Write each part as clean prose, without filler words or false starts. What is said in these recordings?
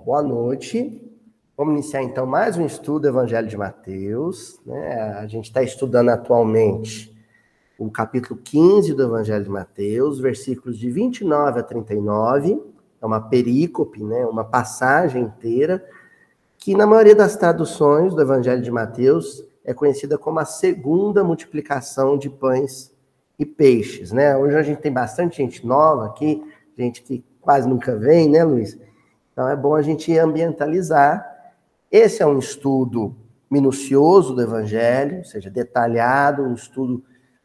Boa noite. Vamos iniciar então mais um estudo do Evangelho de Mateus, né? A gente está estudando atualmente o capítulo 15 do Evangelho de Mateus, versículos de 29 a 39. É uma perícope, né? Uma passagem inteira, que na maioria das traduções do Evangelho de Mateus é conhecida como a segunda multiplicação de pães e peixes, né? Hoje a gente tem bastante gente nova aqui, gente que quase nunca vem, né, Luiz? Então é bom a gente ambientalizar. Esse é um estudo minucioso do Evangelho, ou seja, detalhado, um estudo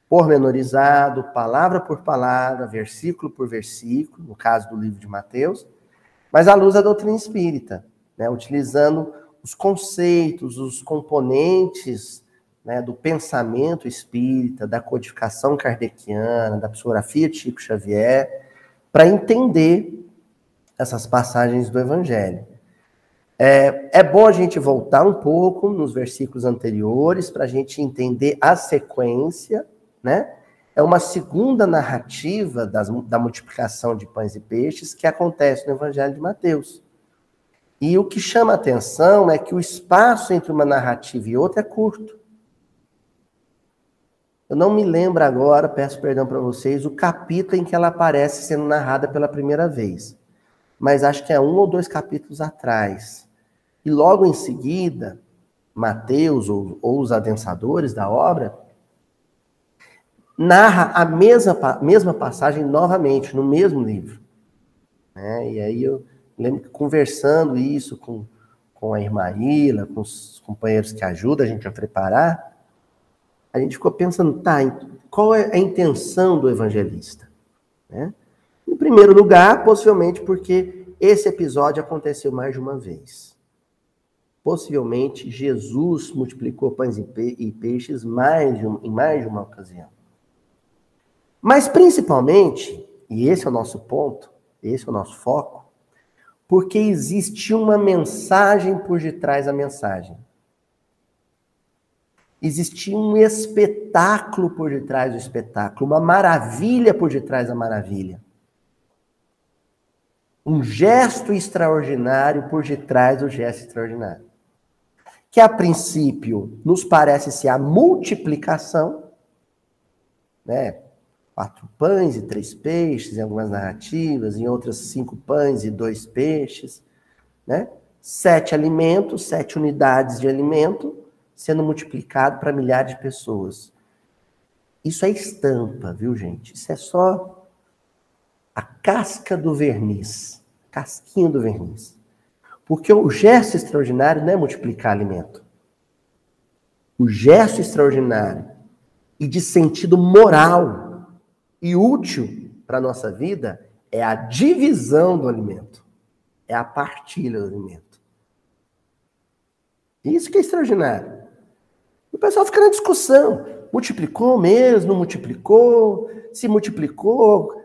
pormenorizado, palavra por palavra, versículo por versículo, no caso do livro de Mateus, mas à luz da doutrina espírita, né, utilizando os conceitos, os componentes, né, do pensamento espírita, da codificação kardeciana, da psicografia de Chico Xavier, para entender essas passagens do Evangelho. É bom a gente voltar um pouco nos versículos anteriores para a gente entender a sequência, né? É uma segunda narrativa da multiplicação de pães e peixes que acontece no Evangelho de Mateus. E o que chama a atenção é que o espaço entre uma narrativa e outra é curto. Eu não me lembro agora, peço perdão para vocês, o capítulo em que ela aparece sendo narrada pela primeira vez. Mas acho que é 1 ou 2 capítulos atrás. E logo em seguida, Mateus, ou os adensadores da obra, narra a mesma passagem novamente, no mesmo livro. E aí eu lembro que conversando isso com a irmã Ila, com os companheiros que ajudam a gente a preparar, a gente ficou pensando, qual é a intenção do evangelista? Em primeiro lugar, possivelmente porque esse episódio aconteceu mais de uma vez. Possivelmente, Jesus multiplicou pães e peixes em mais de uma ocasião. Mas, principalmente, e esse é o nosso ponto, esse é o nosso foco, porque existe uma mensagem por detrás da mensagem. Existia um espetáculo por detrás do espetáculo, uma maravilha por detrás da maravilha. Um gesto extraordinário por detrás do gesto extraordinário. Que a princípio nos parece ser a multiplicação, né? 4 pães e 3 peixes, em algumas narrativas, em outras 5 pães e 2 peixes, né? 7 alimentos, 7 unidades de alimento, sendo multiplicado para milhares de pessoas. Isso é estampa, viu, gente? Isso é só a casca do verniz, casquinha do verniz. Porque o gesto extraordinário não é multiplicar alimento. O gesto extraordinário e de sentido moral e útil para a nossa vida é a divisão do alimento. É a partilha do alimento. Isso que é extraordinário. O pessoal fica na discussão. Multiplicou mesmo? Não multiplicou? Se multiplicou,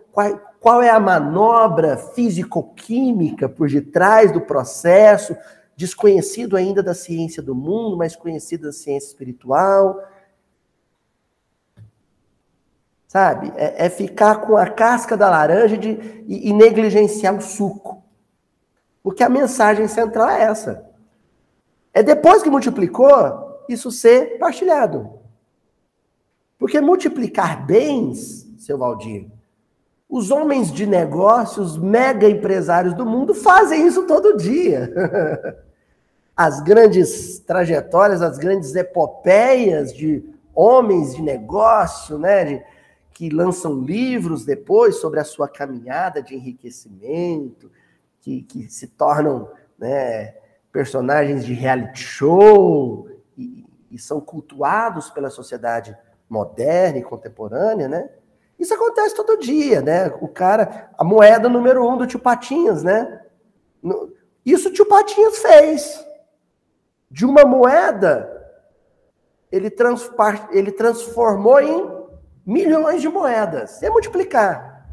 qual é a manobra físico-química por detrás do processo, desconhecido ainda da ciência do mundo, mas conhecido da ciência espiritual? Sabe? É ficar com a casca da laranja e negligenciar o suco. Porque a mensagem central é essa. É depois que multiplicou, isso ser partilhado. Porque multiplicar bens, seu Valdir, os homens de negócios, mega empresários do mundo fazem isso todo dia. As grandes trajetórias, as grandes epopeias de homens de negócio, né, que lançam livros depois sobre a sua caminhada de enriquecimento, que se tornam, né, personagens de reality show e são cultuados pela sociedade moderna e contemporânea, né? Isso acontece todo dia, né? A moeda número 1 do Tio Patinhas, né? Isso o Tio Patinhas fez. De uma moeda, ele transformou em milhões de moedas. Sem multiplicar.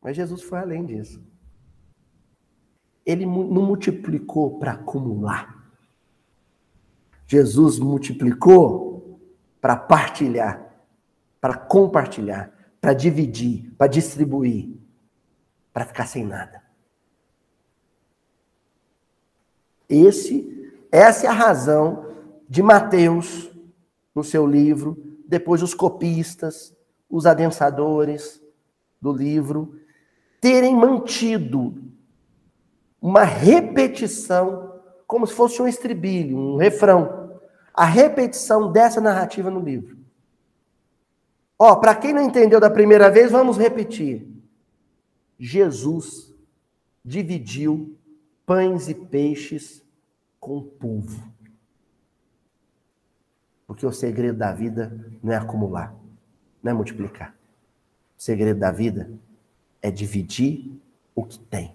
Mas Jesus foi além disso. Ele não multiplicou para acumular. Jesus multiplicou para partilhar, para compartilhar, para dividir, para distribuir, para ficar sem nada. Essa é a razão de Mateus, no seu livro, depois os copistas, os adensadores do livro, terem mantido uma repetição, como se fosse um estribilho, um refrão, a repetição dessa narrativa no livro. Para quem não entendeu da primeira vez, vamos repetir. Jesus dividiu pães e peixes com o povo. Porque o segredo da vida não é acumular, não é multiplicar. O segredo da vida é dividir o que tem.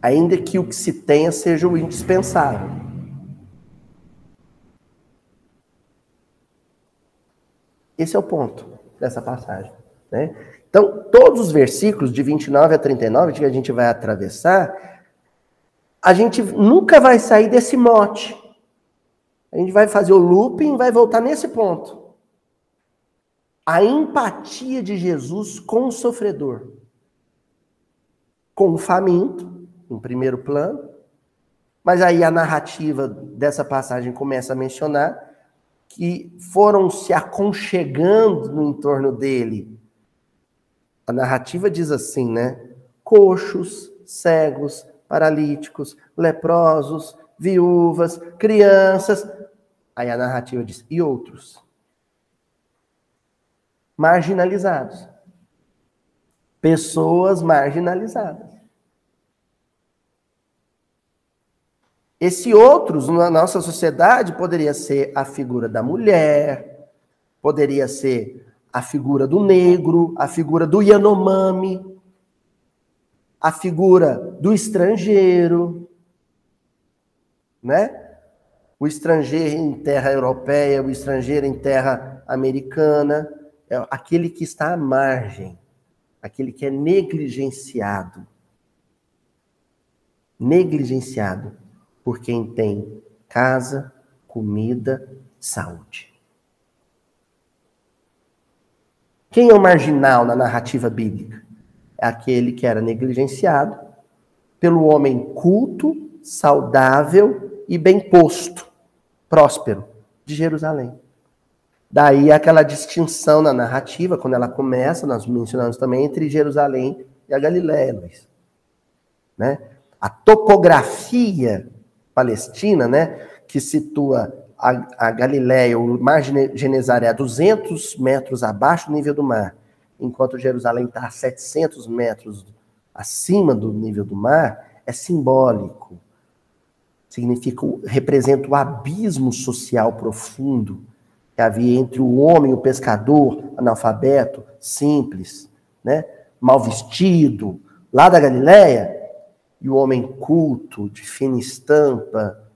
Ainda que o que se tenha seja o indispensável. Esse é o ponto dessa passagem, né? Então, todos os versículos de 29 a 39 que a gente vai atravessar, a gente nunca vai sair desse mote. A gente vai fazer o looping e vai voltar nesse ponto. A empatia de Jesus com o sofredor. Com o faminto, em primeiro plano. Mas aí a narrativa dessa passagem começa a mencionar que foram se aconchegando no entorno dele. A narrativa diz assim, né? Coxos, cegos, paralíticos, leprosos, viúvas, crianças. Aí a narrativa diz, e outros? Marginalizados. Pessoas marginalizadas. Esse outros, na nossa sociedade, poderia ser a figura da mulher, poderia ser a figura do negro, a figura do Yanomami, a figura do estrangeiro, né? O estrangeiro em terra europeia, o estrangeiro em terra americana, é aquele que está à margem, aquele que é negligenciado. Negligenciado por quem tem casa, comida, saúde. Quem é o marginal na narrativa bíblica? É aquele que era negligenciado pelo homem culto, saudável e bem posto, próspero, de Jerusalém. Daí aquela distinção na narrativa, quando ela começa, nós mencionamos também, entre Jerusalém e a Galiléia, Luiz. Né? A topografia palestina, né, que situa a Galiléia, o Mar Genezaré, a 200 metros abaixo do nível do mar, enquanto Jerusalém está a 700 metros acima do nível do mar, é simbólico. Representa o abismo social profundo que havia entre o homem, o pescador, analfabeto, simples, né, mal vestido, lá da Galiléia, e o homem culto, de fina estampa,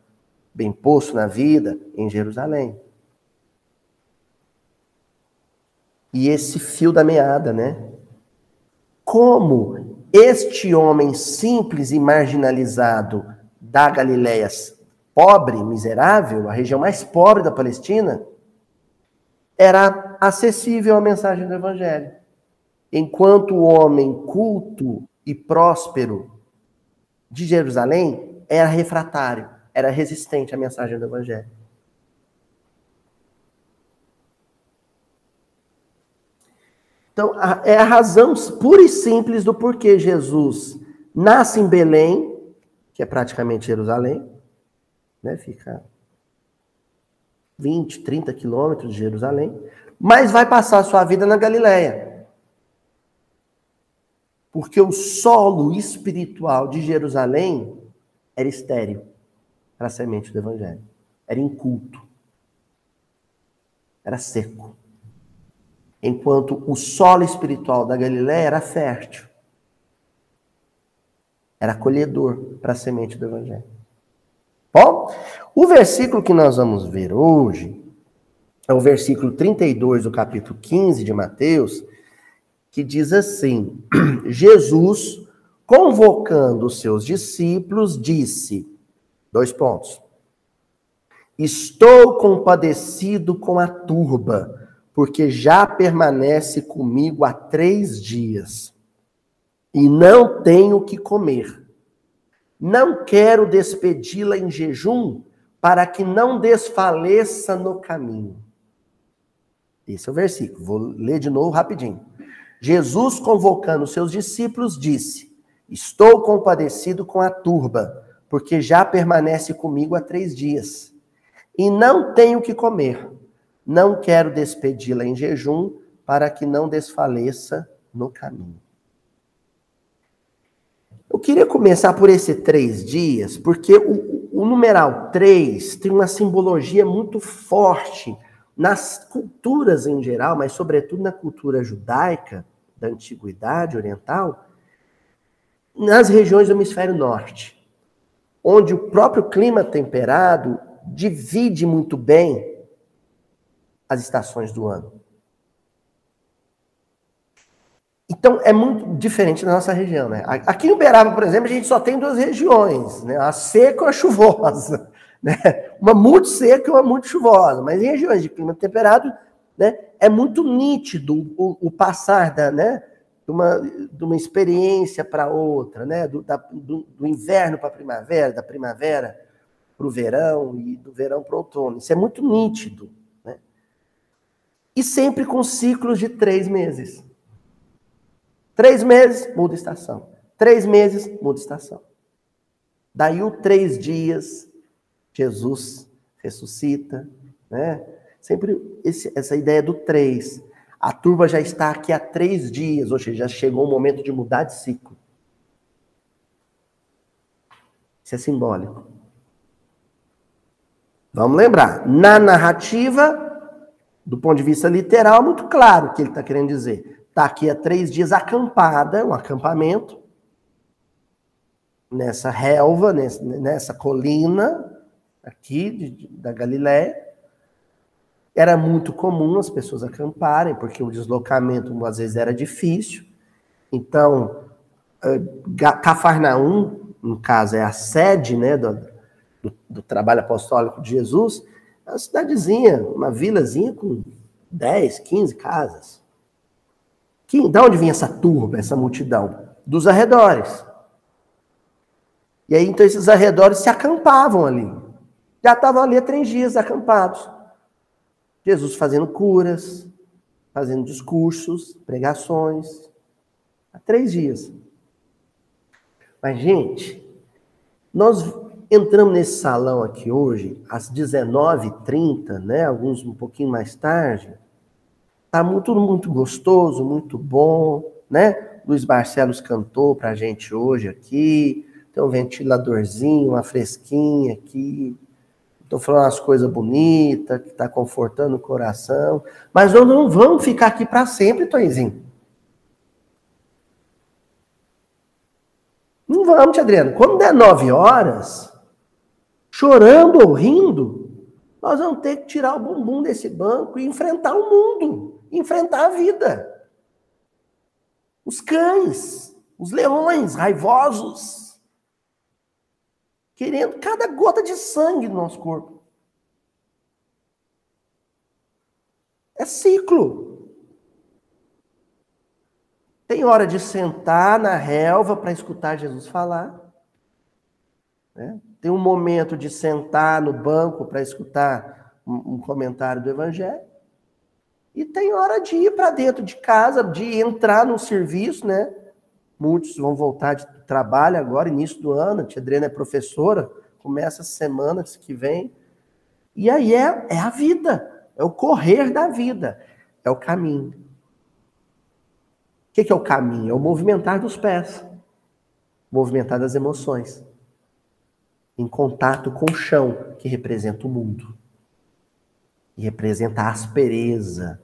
bem posto na vida, em Jerusalém. E esse fio da meada, né? Como este homem simples e marginalizado da Galiléia, pobre, miserável, a região mais pobre da Palestina, era acessível à mensagem do Evangelho. Enquanto o homem culto e próspero de Jerusalém era refratário, era resistente à mensagem do Evangelho. Então, é a razão pura e simples do porquê Jesus nasce em Belém, que é praticamente Jerusalém, né? Fica 20, 30 quilômetros de Jerusalém, mas vai passar a sua vida na Galiléia. Porque o solo espiritual de Jerusalém era estéril para a semente do Evangelho. Era inculto. Era seco. Enquanto o solo espiritual da Galiléia era fértil. Era acolhedor para a semente do Evangelho. Bom, o versículo que nós vamos ver hoje é o versículo 32 do capítulo 15 de Mateus, que diz assim: Jesus, convocando os seus discípulos, disse, : estou compadecido com a turba, porque já permanece comigo há 3 dias, e não tenho o que comer. Não quero despedi-la em jejum, para que não desfaleça no caminho. Esse é o versículo. Vou ler de novo rapidinho. Jesus, convocando seus discípulos, disse: estou compadecido com a turba, porque já permanece comigo há 3 dias. E não tenho o que comer. Não quero despedi-la em jejum, para que não desfaleça no caminho. Eu queria começar por esse 3 dias, porque o numeral 3 tem uma simbologia muito forte nas culturas em geral, mas sobretudo na cultura judaica, da antiguidade oriental, nas regiões do hemisfério norte, onde o próprio clima temperado divide muito bem as estações do ano. Então, é muito diferente na nossa região, né? Aqui em Uberaba, por exemplo, a gente só tem 2 regiões, né? A seca e a chuvosa, né? Uma muito seca e uma muito chuvosa. Mas em regiões de clima temperado, né, é muito nítido o passar de uma experiência para outra, né? Do inverno para a primavera, da primavera para o verão e do verão para o outono. Isso é muito nítido, né? E sempre com ciclos de 3 meses. 3 meses, muda estação. 3 meses, muda estação. Daí o 3 dias, Jesus ressuscita, né? Sempre essa ideia do 3. A turba já está aqui há 3 dias, ou seja, já chegou o momento de mudar de ciclo. Isso é simbólico. Vamos lembrar, na narrativa, do ponto de vista literal, é muito claro o que ele está querendo dizer. Está aqui há 3 dias acampada, um acampamento, nessa relva, nessa colina aqui da Galiléia. Era muito comum as pessoas acamparem, porque o deslocamento às vezes era difícil. Então, Cafarnaum, no caso, é a sede, né, do trabalho apostólico de Jesus, é uma cidadezinha, uma vilazinha com 10, 15 casas. Da onde vinha essa turba, essa multidão? Dos arredores. E aí, então, esses arredores se acampavam ali. Já estavam ali há 3 dias acampados. Jesus fazendo curas, fazendo discursos, pregações. Há 3 dias. Mas, gente, nós entramos nesse salão aqui hoje, às 19h30, né? Alguns um pouquinho mais tarde. Tá muito, muito gostoso, muito bom, né? Luiz Barcelos cantou pra gente hoje aqui. Tem um ventiladorzinho, uma fresquinha aqui. Estou falando umas coisas bonitas, que está confortando o coração. Mas nós não vamos ficar aqui para sempre, Tonzinho. Não vamos, tia Adriana. Quando der 9 horas, chorando ou rindo, nós vamos ter que tirar o bumbum desse banco e enfrentar o mundo, enfrentar a vida. Os cães, os leões raivosos, querendo cada gota de sangue do nosso corpo. É ciclo. Tem hora de sentar na relva para escutar Jesus falar. Né? Tem um momento de sentar no banco para escutar um comentário do Evangelho. E tem hora de ir para dentro de casa, de entrar no serviço, né? Muitos vão voltar de trabalho agora, início do ano. A tia Adriana é professora, começa a semana que vem. E aí é a vida, é o correr da vida, é o caminho. O que é o caminho? É o movimentar dos pés, movimentar das emoções, em contato com o chão, que representa o mundo, e representa a aspereza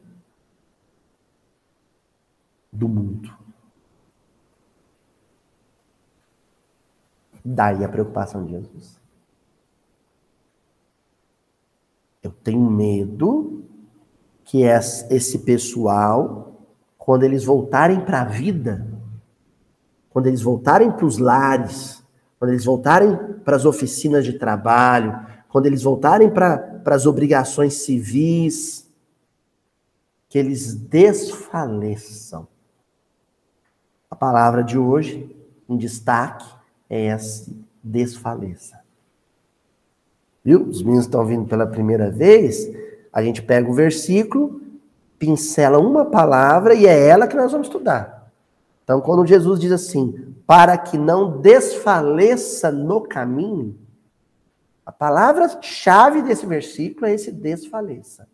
do mundo. Daí a preocupação de Jesus. Eu tenho medo que esse pessoal, quando eles voltarem para a vida, quando eles voltarem para os lares, quando eles voltarem para as oficinas de trabalho, quando eles voltarem para as obrigações civis, que eles desfaleçam. A palavra de hoje, em destaque, é essa. desfaleça. Viu? Os meninos estão vindo pela primeira vez, a gente pega o versículo, pincela uma palavra e é ela que nós vamos estudar. Então, quando Jesus diz assim, para que não desfaleça no caminho, a palavra-chave desse versículo é esse desfaleça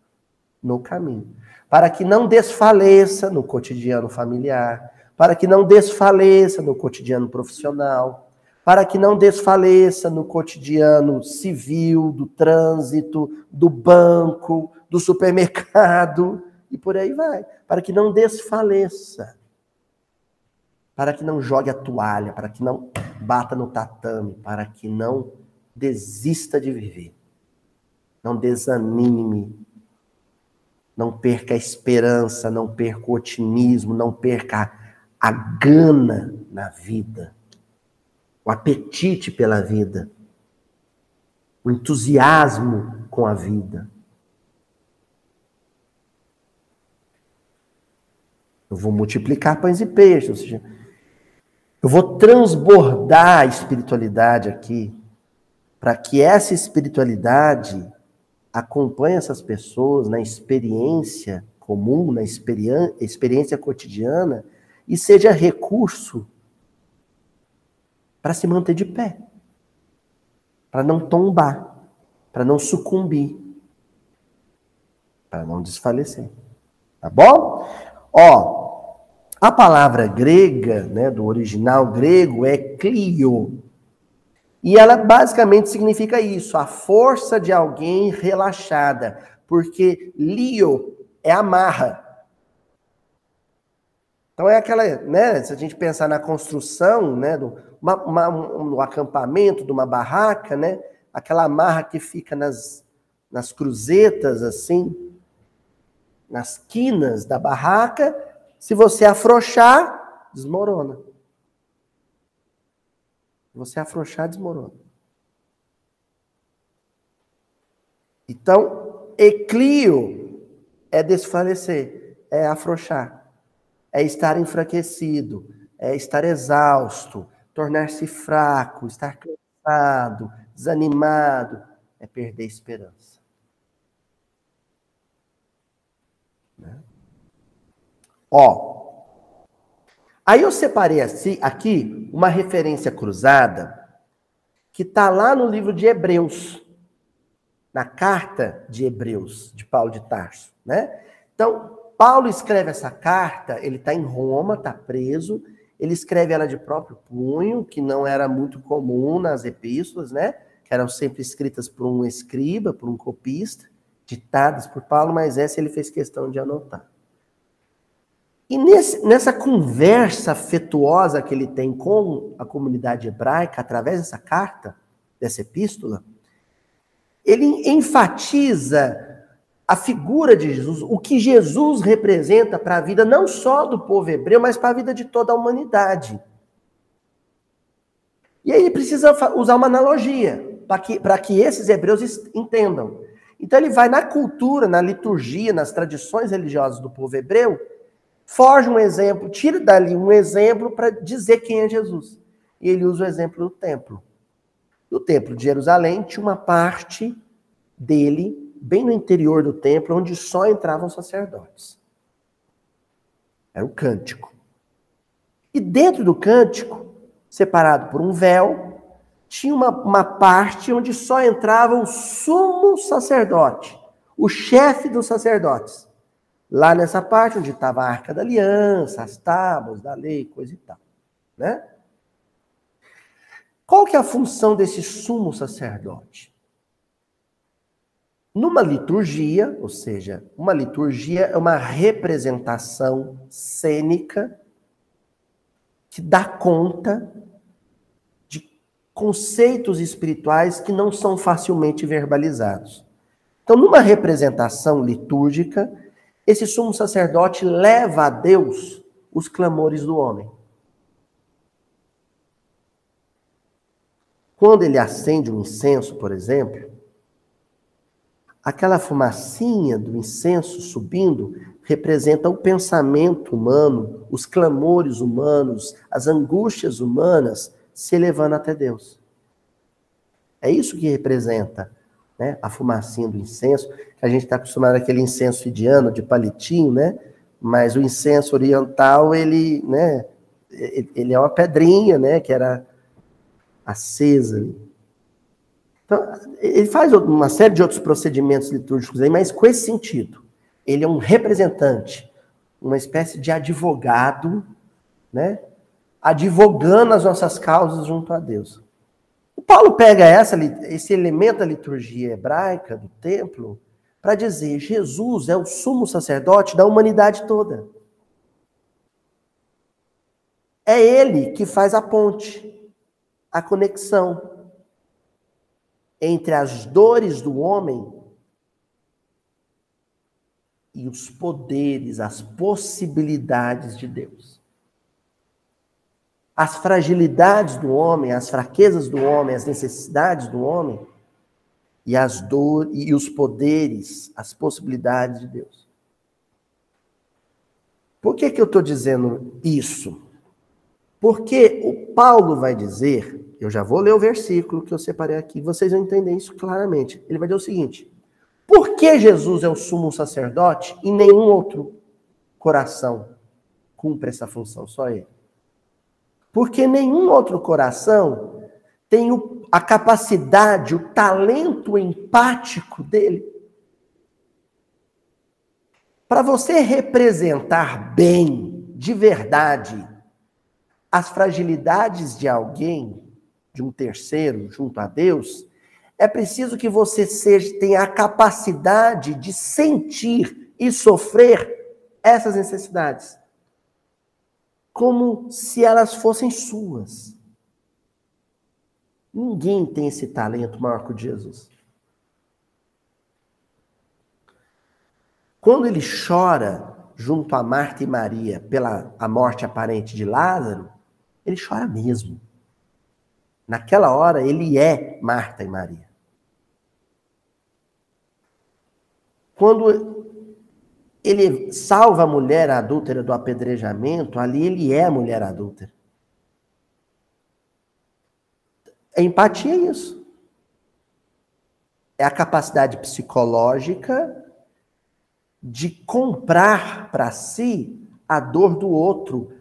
no caminho. Para que não desfaleça no cotidiano familiar, para que não desfaleça no cotidiano profissional, para que não desfaleça no cotidiano civil, do trânsito, do banco, do supermercado, e por aí vai. Para que não desfaleça. Para que não jogue a toalha, para que não bata no tatame, para que não desista de viver. Não desanime. Não perca a esperança, não perca o otimismo, não perca a gana na vida. O apetite pela vida. O entusiasmo com a vida. Eu vou multiplicar pães e peixes, ou seja, eu vou transbordar a espiritualidade aqui, para que essa espiritualidade acompanhe essas pessoas na experiência comum, na experiência cotidiana, e seja recurso para se manter de pé, para não tombar, para não sucumbir, para não desfalecer. Tá bom? Ó, a palavra grega, né, do original grego é klio. E ela basicamente significa isso, a força de alguém relaxada. Porque lio é amarra. Então é aquela, né, se a gente pensar na construção, né, no acampamento de uma barraca, né, aquela amarra que fica nas cruzetas, assim, nas quinas da barraca, se você afrouxar, desmorona. Se você afrouxar, desmorona. Então, eclio é desfalecer, é afrouxar, é estar enfraquecido, é estar exausto, tornar-se fraco, estar cansado, desanimado, é perder esperança. Ó, aí eu separei aqui uma referência cruzada que está lá no livro de Hebreus, na carta de Hebreus, de Paulo de Tarso, né? Então, Paulo escreve essa carta, ele está em Roma, está preso, ele escreve ela de próprio punho, que não era muito comum nas epístolas, né? Que eram sempre escritas por um escriba, por um copista, ditadas por Paulo, mas essa ele fez questão de anotar. E nessa conversa afetuosa que ele tem com a comunidade hebraica, através dessa carta, dessa epístola, ele enfatiza a figura de Jesus, o que Jesus representa para a vida não só do povo hebreu, mas para a vida de toda a humanidade. E aí ele precisa usar uma analogia, para que esses hebreus entendam. Então ele vai na cultura, na liturgia, nas tradições religiosas do povo hebreu, forja um exemplo, tira dali um exemplo para dizer quem é Jesus. E ele usa o exemplo do templo. No templo de Jerusalém tinha uma parte dele, bem no interior do templo, onde só entravam sacerdotes. Era o cântico. E dentro do cântico, separado por um véu, tinha uma parte onde só entrava o sumo sacerdote, o chefe dos sacerdotes. Lá nessa parte onde estava a Arca da Aliança, as tábuas da lei, coisa e tal, né? Qual que é a função desse sumo sacerdote? Numa liturgia, ou seja, uma liturgia é uma representação cênica que dá conta de conceitos espirituais que não são facilmente verbalizados. Então, numa representação litúrgica, esse sumo sacerdote leva a Deus os clamores do homem. Quando ele acende um incenso, por exemplo, aquela fumacinha do incenso subindo representa o pensamento humano, os clamores humanos, as angústias humanas se elevando até Deus. É isso que representa, né, a fumacinha do incenso, que a gente está acostumado àquele incenso indiano de palitinho, né? Mas o incenso oriental, ele, né, ele é uma pedrinha, né, que era acesa. Então, ele faz uma série de outros procedimentos litúrgicos aí, mas com esse sentido. Ele é um representante, uma espécie de advogado, né, advogando as nossas causas junto a Deus. O Paulo pega esse elemento da liturgia hebraica, do templo, para dizer, Jesus é o sumo sacerdote da humanidade toda. É ele que faz a ponte, a conexão entre as dores do homem e os poderes, as possibilidades de Deus. As fragilidades do homem, as fraquezas do homem, as necessidades do homem e as dores e os poderes, as possibilidades de Deus. Por que eu estou dizendo isso? Porque o Paulo vai dizer, eu já vou ler o versículo que eu separei aqui, vocês vão entender isso claramente. Ele vai dizer o seguinte: por que Jesus é o sumo sacerdote e nenhum outro coração cumpre essa função, só ele? Porque nenhum outro coração tem a capacidade, o talento empático dele. Para você representar bem, de verdade, as fragilidades de alguém, de um terceiro, junto a Deus, é preciso que você tenha a capacidade de sentir e sofrer essas necessidades, como se elas fossem suas. Ninguém tem esse talento maior que o de Jesus. Quando ele chora junto a Marta e Maria pela a morte aparente de Lázaro, ele chora mesmo. Naquela hora, ele é Marta e Maria. Quando ele salva a mulher adúltera do apedrejamento, ali ele é a mulher adúltera. A empatia é isso. É a capacidade psicológica de comprar para si a dor do outro,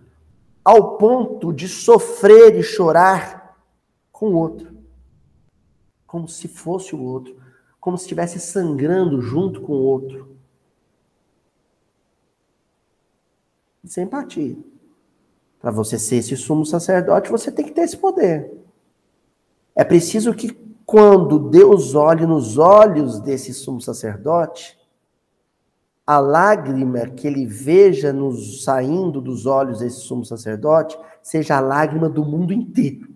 ao ponto de sofrer e chorar com o outro. Como se fosse o outro. Como se estivesse sangrando junto com o outro. Isso é empatia. Para você ser esse sumo sacerdote, você tem que ter esse poder. É preciso que quando Deus olhe nos olhos desse sumo sacerdote, a lágrima que ele veja saindo dos olhos desse sumo sacerdote seja a lágrima do mundo inteiro.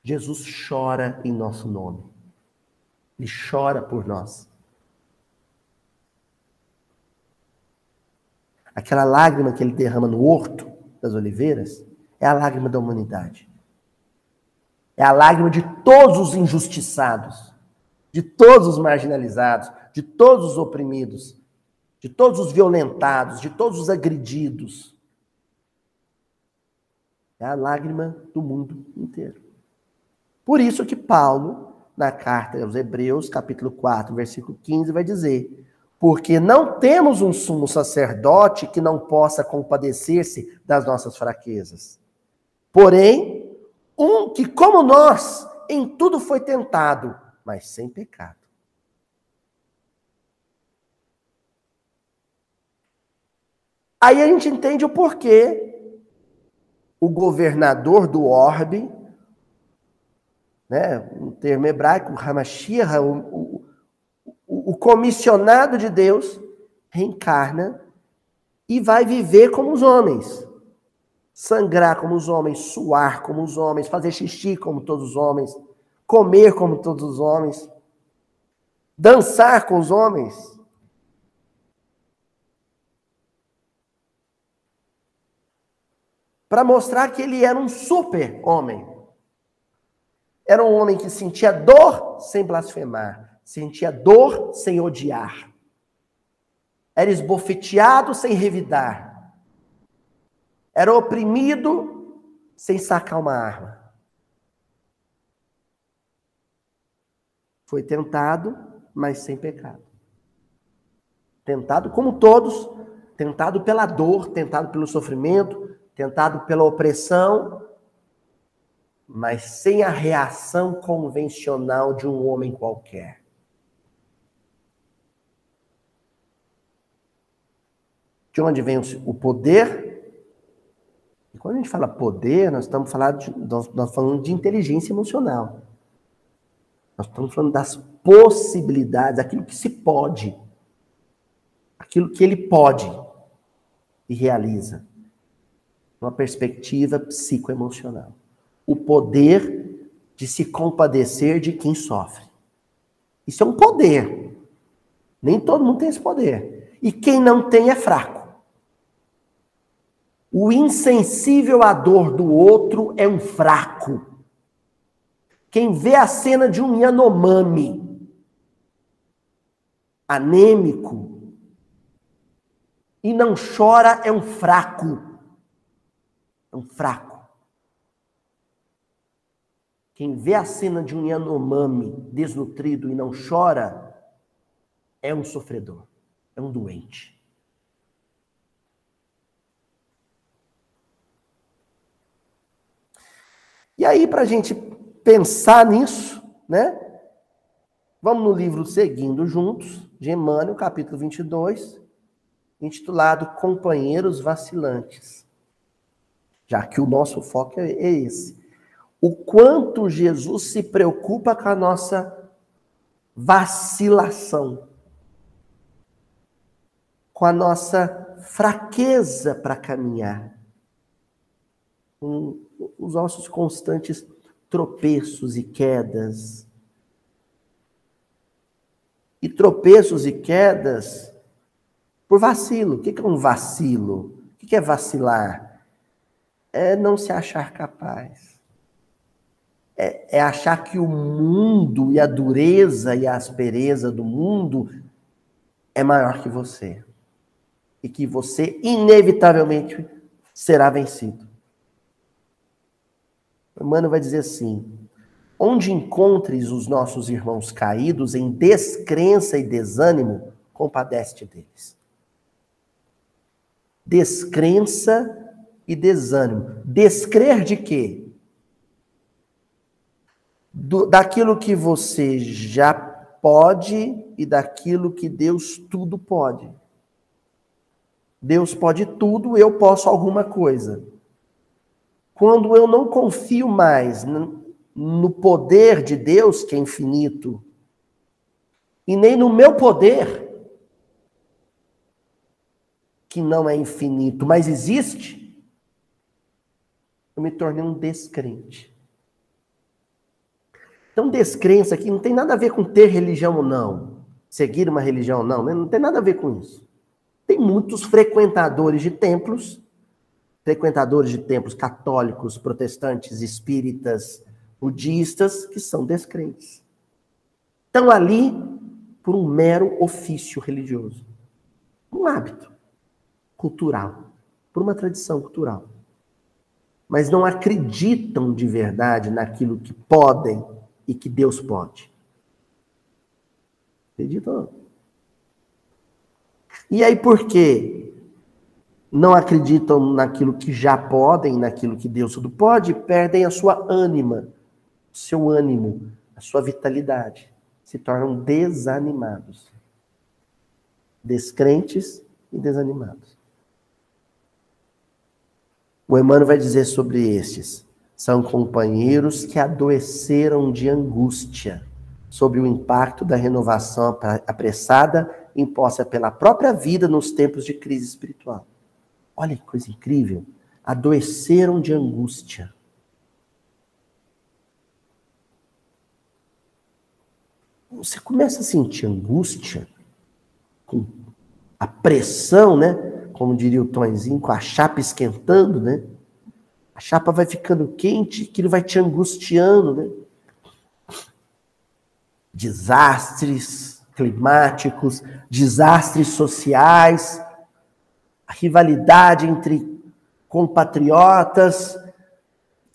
Jesus chora em nosso nome. Ele chora por nós. Aquela lágrima que ele derrama no Horto das Oliveiras é a lágrima da humanidade. É a lágrima de todos os injustiçados, de todos os marginalizados, de todos os oprimidos, de todos os violentados, de todos os agredidos. É a lágrima do mundo inteiro. Por isso que Paulo, na carta aos Hebreus, capítulo 4, versículo 15, vai dizer: porque não temos um sumo sacerdote que não possa compadecer-se das nossas fraquezas. Porém, um que, como nós, em tudo foi tentado, mas sem pecado. Aí a gente entende o porquê o governador do orbe, né, um termo hebraico, Hamashiach, o comissionado de Deus, reencarna e vai viver como os homens. Sangrar como os homens, suar como os homens, fazer xixi como todos os homens, comer como todos os homens, dançar com os homens. Para mostrar que ele era um super homem. Era um homem que sentia dor sem blasfemar, sentia dor sem odiar. Era esbofeteado sem revidar. Era oprimido sem sacar uma arma. Foi tentado, mas sem pecado. Tentado como todos, tentado pela dor, tentado pelo sofrimento, tentado pela opressão, mas sem a reação convencional de um homem qualquer. De onde vem o poder? E quando a gente fala poder, nós estamos falando de inteligência emocional. Nós estamos falando das possibilidades, aquilo que se pode, aquilo que ele pode e realiza. Uma perspectiva psicoemocional. O poder de se compadecer de quem sofre. Isso é um poder. Nem todo mundo tem esse poder. E quem não tem é fraco. O insensível à dor do outro é um fraco. Quem vê a cena de um Yanomami anêmico e não chora é um fraco. É um fraco. Quem vê a cena de um Yanomami desnutrido e não chora é um sofredor, é um doente. E aí, para a gente pensar nisso, né? Vamos no livro Seguindo Juntos, de Emmanuel, capítulo 22, intitulado Companheiros Vacilantes. Já que o nosso foco é esse. O quanto Jesus se preocupa com a nossa vacilação, com a nossa fraqueza para caminhar, com os nossos constantes tropeços e quedas. E tropeços e quedas por vacilo. O que é um vacilo? O que é vacilar? É não se achar capaz. É achar que o mundo e a dureza e a aspereza do mundo é maior que você. E que você, inevitavelmente, será vencido. O Emmanuel vai dizer assim: onde encontres os nossos irmãos caídos em descrença e desânimo, compadece-te deles. Descrença e desânimo. Descrer de quê? Daquilo que você já pode e daquilo que Deus tudo pode. Deus pode tudo, eu posso alguma coisa. Quando eu não confio mais no poder de Deus, que é infinito, e nem no meu poder, que não é infinito, mas existe, eu me tornei um descrente. Então, descrença aqui não tem nada a ver com ter religião ou não, seguir uma religião ou não, né? Não tem nada a ver com isso. Tem muitos frequentadores de templos católicos, protestantes, espíritas, budistas, que são descrentes. Estão ali por um mero ofício religioso. Um hábito cultural, por uma tradição cultural. Mas não acreditam de verdade naquilo que podem e que Deus pode. Acreditam? E aí por quê? Não acreditam naquilo que já podem, naquilo que Deus tudo pode, perdem a sua ânima, o seu ânimo, a sua vitalidade. Se tornam desanimados. Descrentes e desanimados. O Emmanuel vai dizer sobre estes: são companheiros que adoeceram de angústia sobre o impacto da renovação apressada imposta pela própria vida nos tempos de crise espiritual. Olha que coisa incrível. Adoeceram de angústia. Você começa a sentir angústia com a pressão, né? Como diria o Tonzinho, com a chapa esquentando, né? A chapa vai ficando quente, aquilo vai te angustiando, né? Desastres climáticos, desastres sociais, a rivalidade entre compatriotas,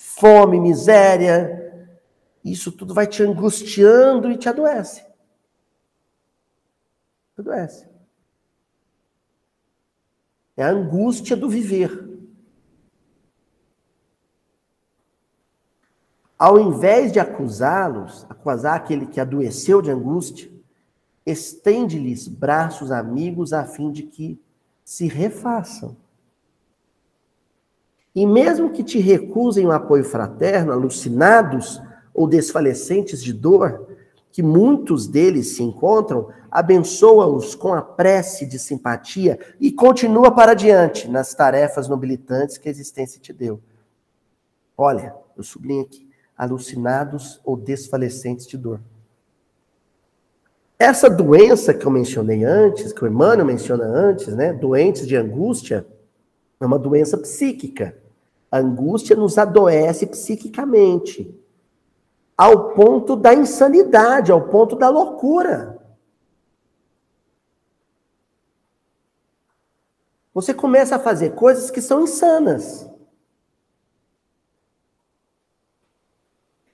fome, miséria, isso tudo vai te angustiando e te adoece. Adoece. É a angústia do viver. Ao invés de acusá-los, acusar aquele que adoeceu de angústia, estende-lhes braços amigos a fim de que se refaçam. E mesmo que te recusem o apoio fraterno, alucinados ou desfalecentes de dor, que muitos deles se encontram, abençoa-os com a prece de simpatia e continua para diante nas tarefas nobilitantes que a existência te deu. Olha, eu sublinho aqui, alucinados ou desfalecentes de dor. Essa doença que eu mencionei antes, que o Emmanuel menciona antes, né, doentes de angústia, é uma doença psíquica. A angústia nos adoece psiquicamente, ao ponto da insanidade, ao ponto da loucura. Você começa a fazer coisas que são insanas.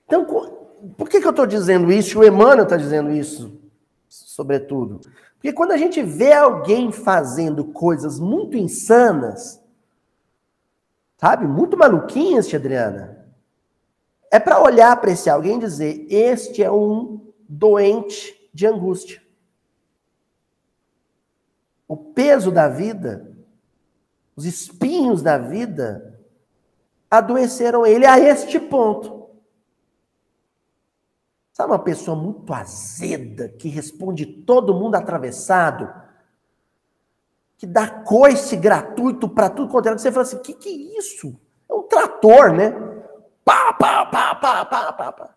Então, por que eu estou dizendo isso? E o Emmanuel está dizendo isso, sobretudo. Porque quando a gente vê alguém fazendo coisas muito insanas, sabe, muito maluquinhas, tia Adriana, é para olhar para esse alguém e dizer, este é um doente de angústia. O peso da vida, os espinhos da vida, adoeceram ele a este ponto. Sabe uma pessoa muito azeda, que responde todo mundo atravessado, que dá coice gratuito para tudo quanto é. Você fala assim, que é isso? É um trator, né? Pá, pá, pá, pá, pá, pá, pá.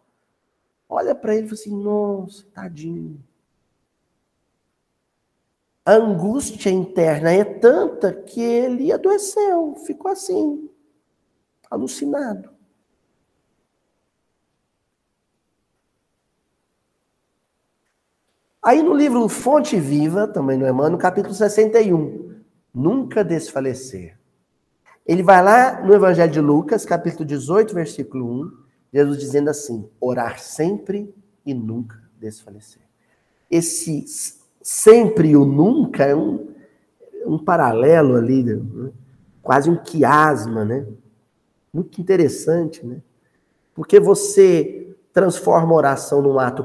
Olha para ele e fala assim, nossa, tadinho. A angústia interna é tanta que ele adoeceu, ficou assim, alucinado. Aí no livro Fonte Viva, também no Emmanuel, capítulo 61, nunca desfalecer. Ele vai lá no Evangelho de Lucas, capítulo 18, versículo 1, Jesus dizendo assim, orar sempre e nunca desfalecer. Esse sempre e o nunca é um paralelo ali, né? Quase um quiasma, né? Muito interessante, né? Porque você transforma a oração num ato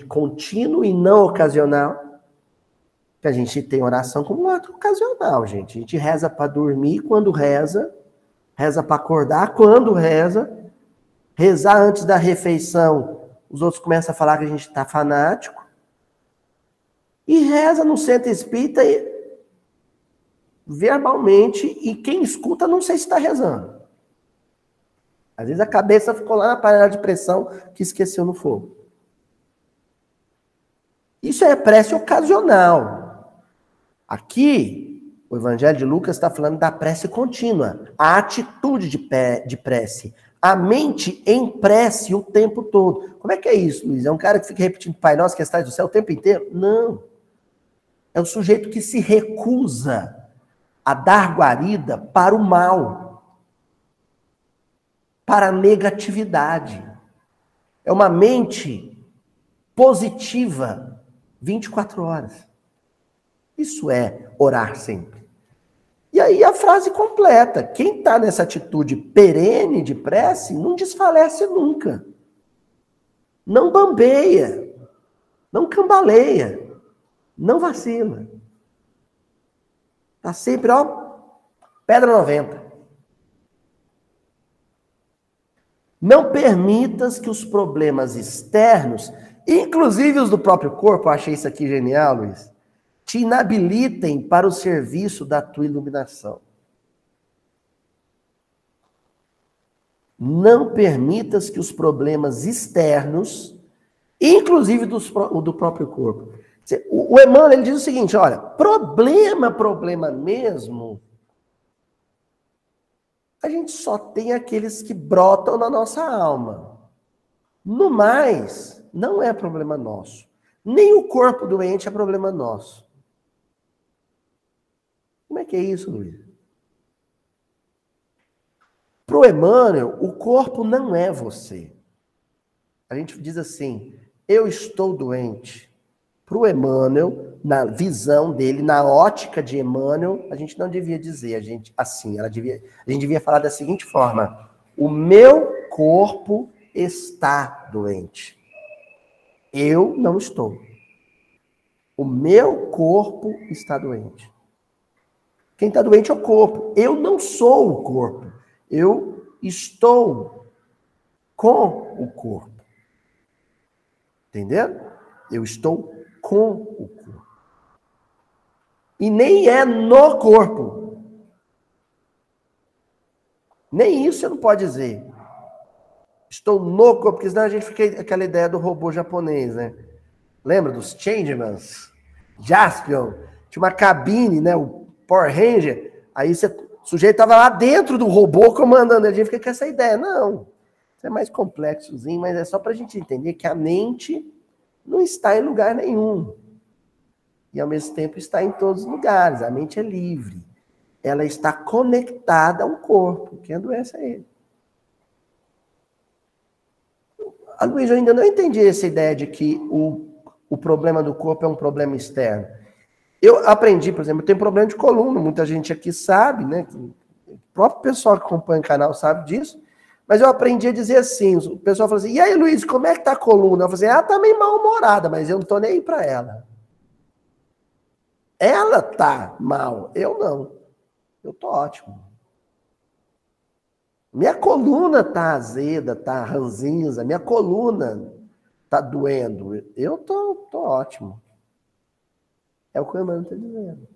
contínuo e não ocasional. Que a gente tem oração como um ato ocasional, gente. A gente reza para dormir quando reza para acordar quando reza, rezar antes da refeição, os outros começam a falar que a gente está fanático, e reza no centro espírita verbalmente, e quem escuta não sei se está rezando. Às vezes a cabeça ficou lá na panela de pressão que esqueceu no fogo. Isso é prece ocasional. Aqui, o Evangelho de Lucas está falando da prece contínua, a atitude de prece, a mente em prece o tempo todo. Como é que é isso, Luiz? É um cara que fica repetindo Pai Nosso que estás no céu o tempo inteiro? Não. É o sujeito que se recusa a dar guarida para o mal, para a negatividade. É uma mente positiva 24 horas. Isso é orar sempre. E aí a frase completa. Quem está nessa atitude perene de prece não desfalece nunca. Não bambeia. Não cambaleia. Não vacila. Está sempre, ó, pedra 90. Não permitas que os problemas externos, inclusive os do próprio corpo, eu achei isso aqui genial, Luiz, te inabilitem para o serviço da tua iluminação. Não permitas que os problemas externos, inclusive do próprio corpo. O Emmanuel ele diz o seguinte, olha, problema mesmo, a gente só tem aqueles que brotam na nossa alma. No mais, não é problema nosso. Nem o corpo doente é problema nosso. Como é que é isso, Luiz? Para o Emmanuel, o corpo não é você. A gente diz assim, eu estou doente. Para o Emmanuel, na visão dele, na ótica de Emmanuel, a gente não devia dizer a gente devia falar da seguinte forma: o meu corpo está doente. Eu não estou. O meu corpo está doente. Quem está doente é o corpo. Eu não sou o corpo. Eu estou com o corpo. Entendeu? Eu estou com o corpo. E nem é no corpo. Nem isso você não pode dizer. Estou no corpo, porque senão a gente fica aquela ideia do robô japonês, né? Lembra dos Changemans? Jaspion. Tinha uma cabine, né? O Power Ranger. Aí o sujeito estava lá dentro do robô comandando. A gente fica com essa ideia. Não. Isso é mais complexozinho, mas é só para a gente entender que a mente não está em lugar nenhum. E ao mesmo tempo está em todos os lugares. A mente é livre. Ela está conectada ao corpo. Quem adoece é ele. A Luiz, eu ainda não entendi essa ideia de que o problema do corpo é um problema externo. Eu aprendi, por exemplo, eu tenho problema de coluna, muita gente aqui sabe, né? O próprio pessoal que acompanha o canal sabe disso, mas eu aprendi a dizer assim, o pessoal fala assim, e aí, Luiz, como é que tá a coluna? Eu falei assim, tá meio mal-humorada, mas eu não tô nem aí pra ela. Ela tá mal, eu não. Eu tô ótimo. Minha coluna tá azeda, tá ranzinza, minha coluna tá doendo. Eu tô ótimo. É o que o Emmanuel está dizendo.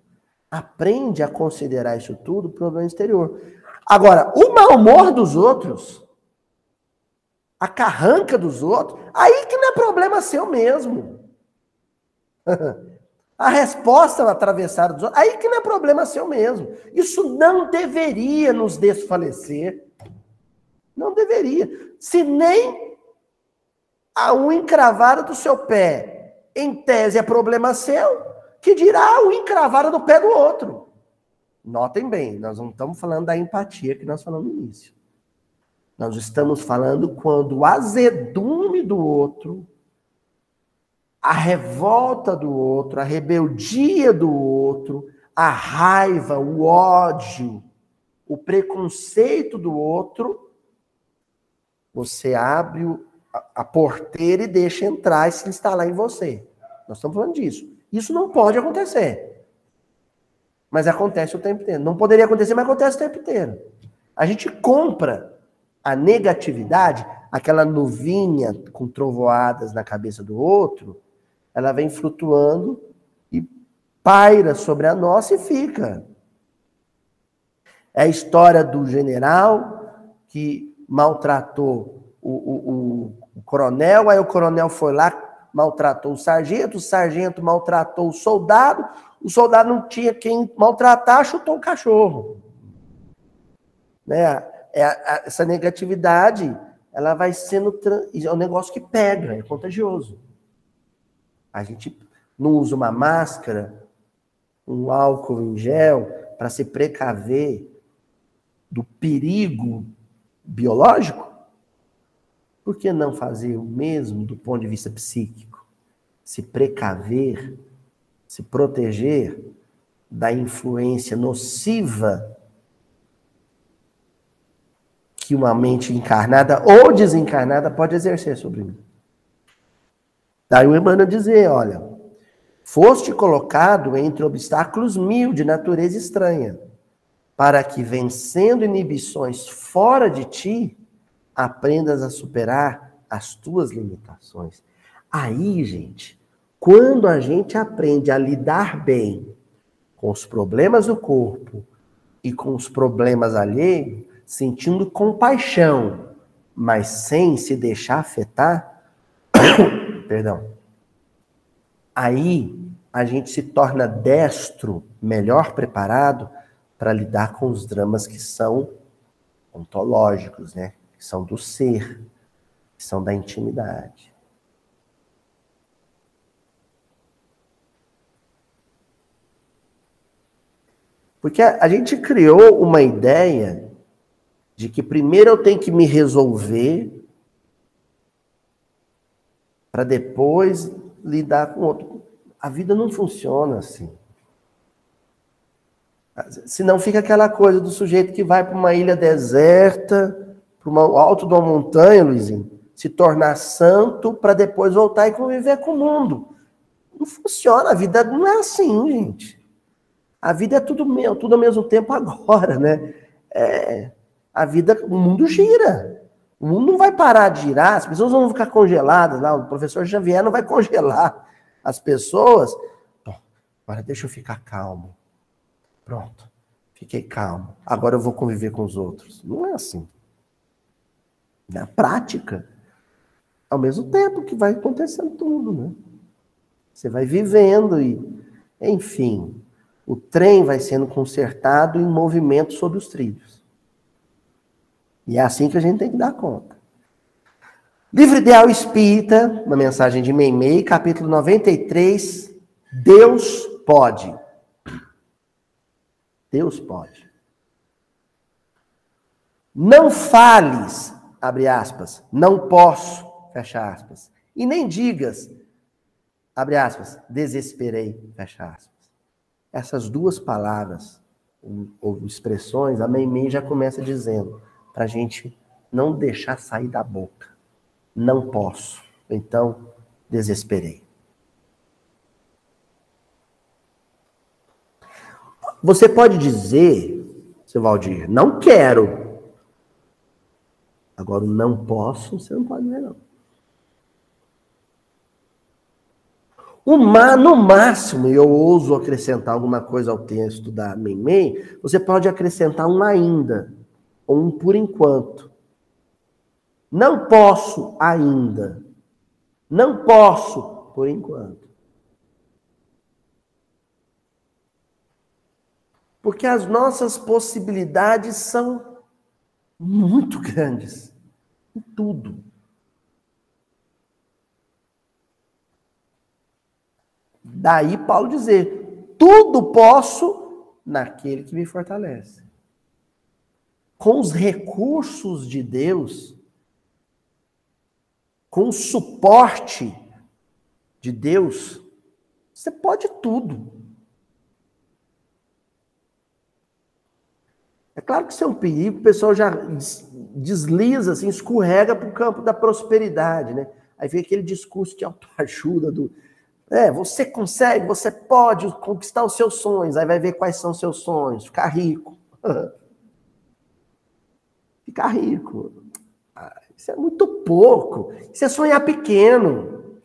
Aprende a considerar isso tudo problema exterior. Agora, o mau humor dos outros, a carranca dos outros, aí que não é problema seu mesmo. A resposta atravessada dos outros, aí que não é problema seu mesmo. Isso não deveria nos desfalecer. Não deveria. Se nem a unha encravada do seu pé, em tese, é problema seu, que dirá a unha encravada do pé do outro. Notem bem, nós não estamos falando da empatia que nós falamos no início. Nós estamos falando quando o azedume do outro, a revolta do outro, a rebeldia do outro, a raiva, o ódio, o preconceito do outro, você abre a porteira e deixa entrar e se instalar em você. Nós estamos falando disso. Isso não pode acontecer. Mas acontece o tempo inteiro. Não poderia acontecer, mas acontece o tempo inteiro. A gente compra a negatividade, aquela nuvinha com trovoadas na cabeça do outro, ela vem flutuando e paira sobre a nossa e fica. É a história do general que maltratou o coronel, aí o coronel foi lá, maltratou o sargento maltratou o soldado não tinha quem maltratar, chutou o cachorro. Né? Essa negatividade, ela vai sendo... É um negócio que pega, é contagioso. A gente não usa uma máscara, um álcool em gel, para se precaver do perigo biológico? Por que não fazer o mesmo do ponto de vista psíquico? Se precaver, se proteger da influência nociva que uma mente encarnada ou desencarnada pode exercer sobre mim. Daí o Emmanuel dizer, olha, foste colocado entre obstáculos 1000 de natureza estranha, para que, vencendo inibições fora de ti, aprendas a superar as tuas limitações. Aí, gente, quando a gente aprende a lidar bem com os problemas do corpo e com os problemas alheios, sentindo compaixão, mas sem se deixar afetar, perdão, aí a gente se torna destro, melhor preparado para lidar com os dramas que são ontológicos, né? Que são do ser, que são da intimidade. Porque a gente criou uma ideia de que primeiro eu tenho que me resolver para depois lidar com o outro. A vida não funciona assim. Senão fica aquela coisa do sujeito que vai para uma ilha deserta, para o alto de uma montanha, Luizinho, se tornar santo para depois voltar e conviver com o mundo. Não funciona, a vida não é assim, gente. A vida é tudo ao mesmo tempo agora, né? A vida, o mundo gira. O mundo não vai parar de girar, as pessoas vão ficar congeladas lá. O professor Xavier não vai congelar as pessoas. Agora deixa eu ficar calmo. Pronto, fiquei calmo. Agora eu vou conviver com os outros. Não é assim. Na prática, ao mesmo tempo que vai acontecendo tudo, né? Você vai vivendo e, enfim, o trem vai sendo consertado em movimento sobre os trilhos. E é assim que a gente tem que dar conta. Livro Ideal Espírita, uma mensagem de Meimei, capítulo 93, Deus pode. Deus pode. Não fales, abre aspas, não posso, fecha aspas. E nem digas, abre aspas, desesperei, fecha aspas. Essas duas palavras, ou expressões, a Meimei já começa dizendo, para a gente não deixar sair da boca. Não posso. Então, desesperei. Você pode dizer, seu Valdir, não quero. Agora, o não posso, você não pode dizer não. No máximo, eu ouso acrescentar alguma coisa ao texto da Meimei, você pode acrescentar um ainda, ou um por enquanto. Não posso ainda. Não posso por enquanto. Porque as nossas possibilidades são muito grandes. Em tudo. Daí Paulo dizer, tudo posso naquele que me fortalece. Com os recursos de Deus, com o suporte de Deus, você pode tudo. É claro que isso é um perigo, o pessoal já desliza, assim, escorrega para o campo da prosperidade, né? Aí vem aquele discurso de autoajuda do... você consegue, você pode conquistar os seus sonhos. Aí vai ver quais são os seus sonhos. Ficar rico. Ficar rico. Isso é muito pouco. Isso é sonhar pequeno.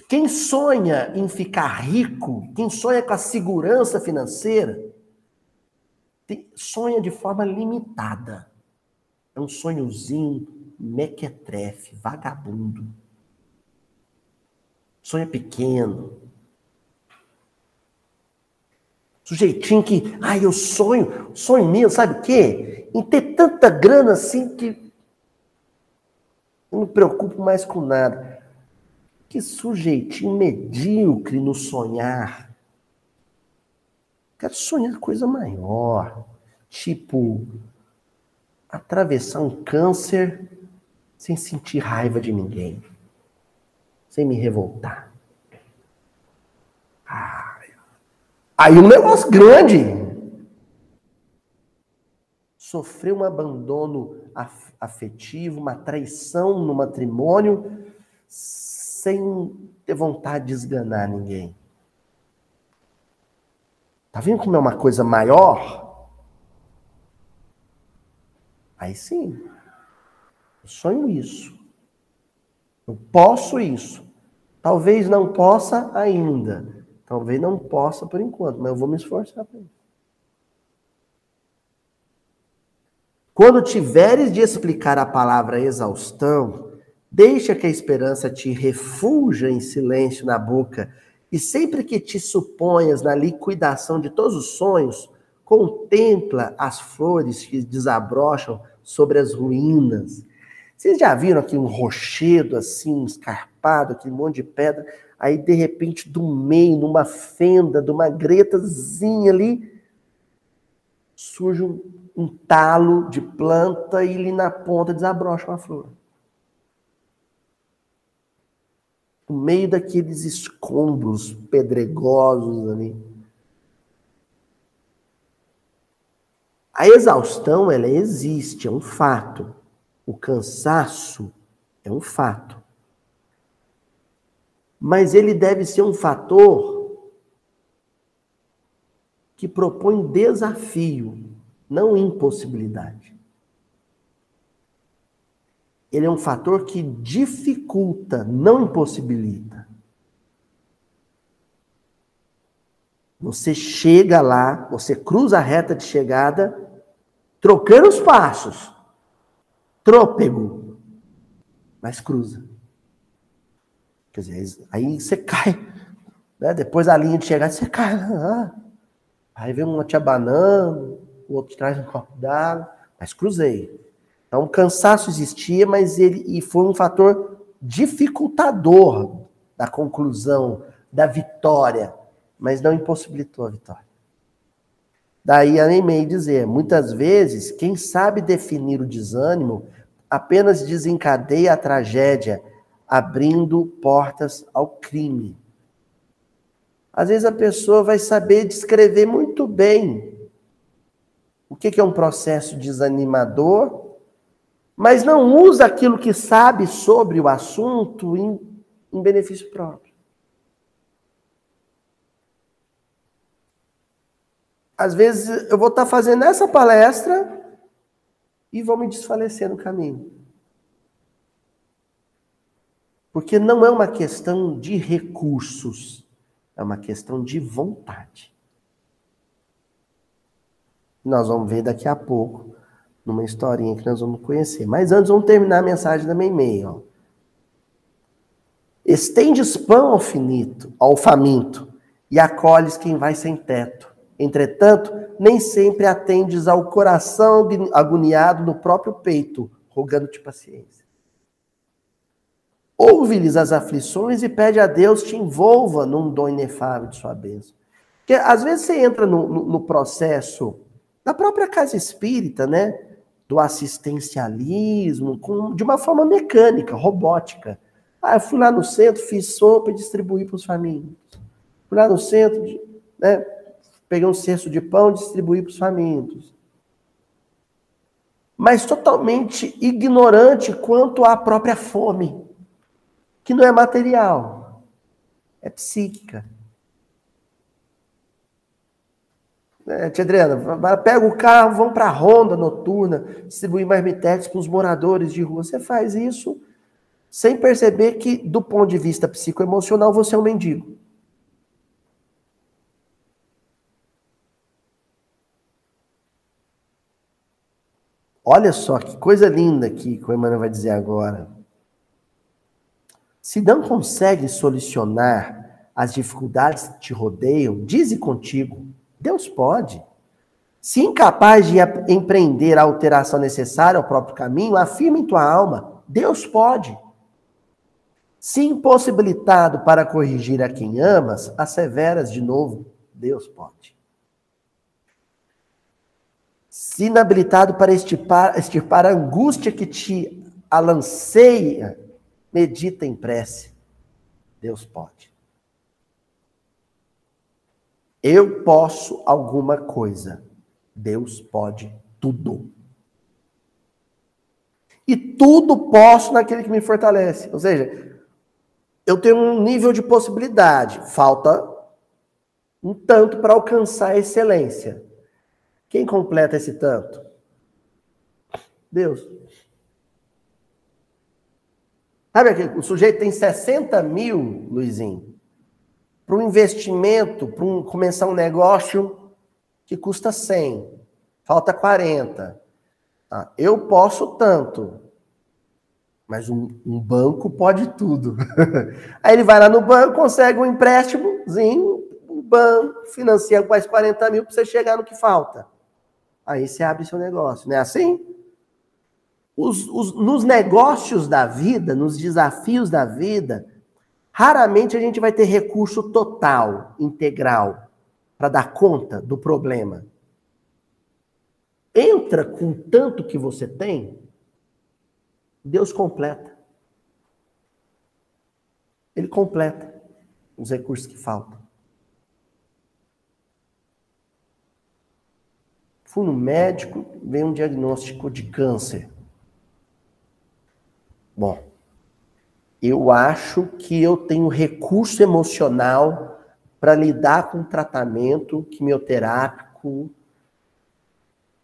Quem sonha em ficar rico, quem sonha com a segurança financeira, sonha de forma limitada. É um sonhozinho mequetrefe, vagabundo. Sonha pequeno. Sujeitinho que, eu sonho mesmo, sabe o quê? Em ter tanta grana assim que eu não me preocupo mais com nada. Que sujeitinho medíocre no sonhar. Quero sonhar coisa maior. Tipo, atravessar um câncer sem sentir raiva de ninguém. Sem me revoltar. Aí um negócio grande. Sofrer um abandono afetivo, uma traição no matrimônio, sem ter vontade de esganar ninguém. Tá vendo como é uma coisa maior? Aí sim. Eu sonho isso. Eu posso isso. Talvez não possa ainda. Talvez não possa por enquanto, mas eu vou me esforçar para isso. Quando tiveres de explicar a palavra exaustão, deixa que a esperança te refulja em silêncio na boca, e sempre que te suponhas na liquidação de todos os sonhos, contempla as flores que desabrocham sobre as ruínas. Vocês já viram aqui um rochedo assim, escarpado, aquele monte de pedra, aí de repente do meio, numa fenda, de uma gretazinha ali, surge um um talo de planta e ali na ponta desabrocha uma flor. No meio daqueles escombros pedregosos ali. A exaustão, ela existe, é um fato. O cansaço é um fato. Mas ele deve ser um fator que propõe desafio, não impossibilidade. Ele é um fator que dificulta, não impossibilita. Você chega lá, você cruza a reta de chegada, trocando os passos. Trôpego. Mas cruza. Quer dizer, aí você cai. Né? Depois da linha de chegada, você cai. Aí vem um te abanando, o outro traz um copo d'água. Mas cruzei. Então, o cansaço existia, mas ele foi um fator dificultador da conclusão, da vitória, mas não impossibilitou a vitória. Daí a Neymar dizer, muitas vezes, quem sabe definir o desânimo apenas desencadeia a tragédia, abrindo portas ao crime. Às vezes a pessoa vai saber descrever muito bem o que é um processo desanimador, mas não usa aquilo que sabe sobre o assunto em benefício próprio. Às vezes eu vou estar fazendo essa palestra e vou me desfalecer no caminho. Porque não é uma questão de recursos, é uma questão de vontade. Nós vamos ver daqui a pouco, numa historinha que nós vamos conhecer. Mas antes vamos terminar a mensagem da Meimei. Estendes pão ao faminto, e acolhes quem vai sem teto. Entretanto, nem sempre atendes ao coração agoniado no próprio peito, rogando-te paciência. Ouve-lhes as aflições e pede a Deus te envolva num dom inefável de sua bênção. Porque às vezes você entra no processo da própria casa espírita, né? Do assistencialismo, de uma forma mecânica, robótica. Eu fui lá no centro, fiz sopa e distribuí para os famintos. Fui lá no centro, né? Peguei um cesto de pão e distribuí para os famintos. Mas totalmente ignorante quanto à própria fome, que não é material, é psíquica. Tia Adriana, pega o carro, vamos para a ronda noturna, distribuir marmitex para os moradores de rua. Você faz isso sem perceber que, do ponto de vista psicoemocional, você é um mendigo. Olha só que coisa linda aqui que o Emmanuel vai dizer agora. Se não consegue solucionar as dificuldades que te rodeiam, dize contigo, Deus pode. Se incapaz de empreender a alteração necessária ao próprio caminho, afirma em tua alma, Deus pode. Se impossibilitado para corrigir a quem amas, asseveras de novo, Deus pode. Se inabilitado para extirpar a angústia que te alanceia, medita em prece. Deus pode. Eu posso alguma coisa. Deus pode tudo. E tudo posso naquele que me fortalece. Ou seja, eu tenho um nível de possibilidade. Falta um tanto para alcançar a excelência. Quem completa esse tanto? Deus. Sabe aquele, o sujeito tem 60 mil, Luizinho, para um investimento, para começar um negócio que custa 100. Falta 40. Eu posso tanto. Mas um banco pode tudo. Aí ele vai lá no banco, consegue um empréstimozinho, o banco financia com mais 40 mil para você chegar no que falta. Aí você abre seu negócio, não é assim? Nos negócios da vida, nos desafios da vida, raramente a gente vai ter recurso total, integral, para dar conta do problema. entra com tanto que você tem, Deus completa. Ele completa os recursos que faltam. Fui no médico, veio um diagnóstico de câncer. Bom, eu acho que eu tenho recurso emocional para lidar com o tratamento quimioterápico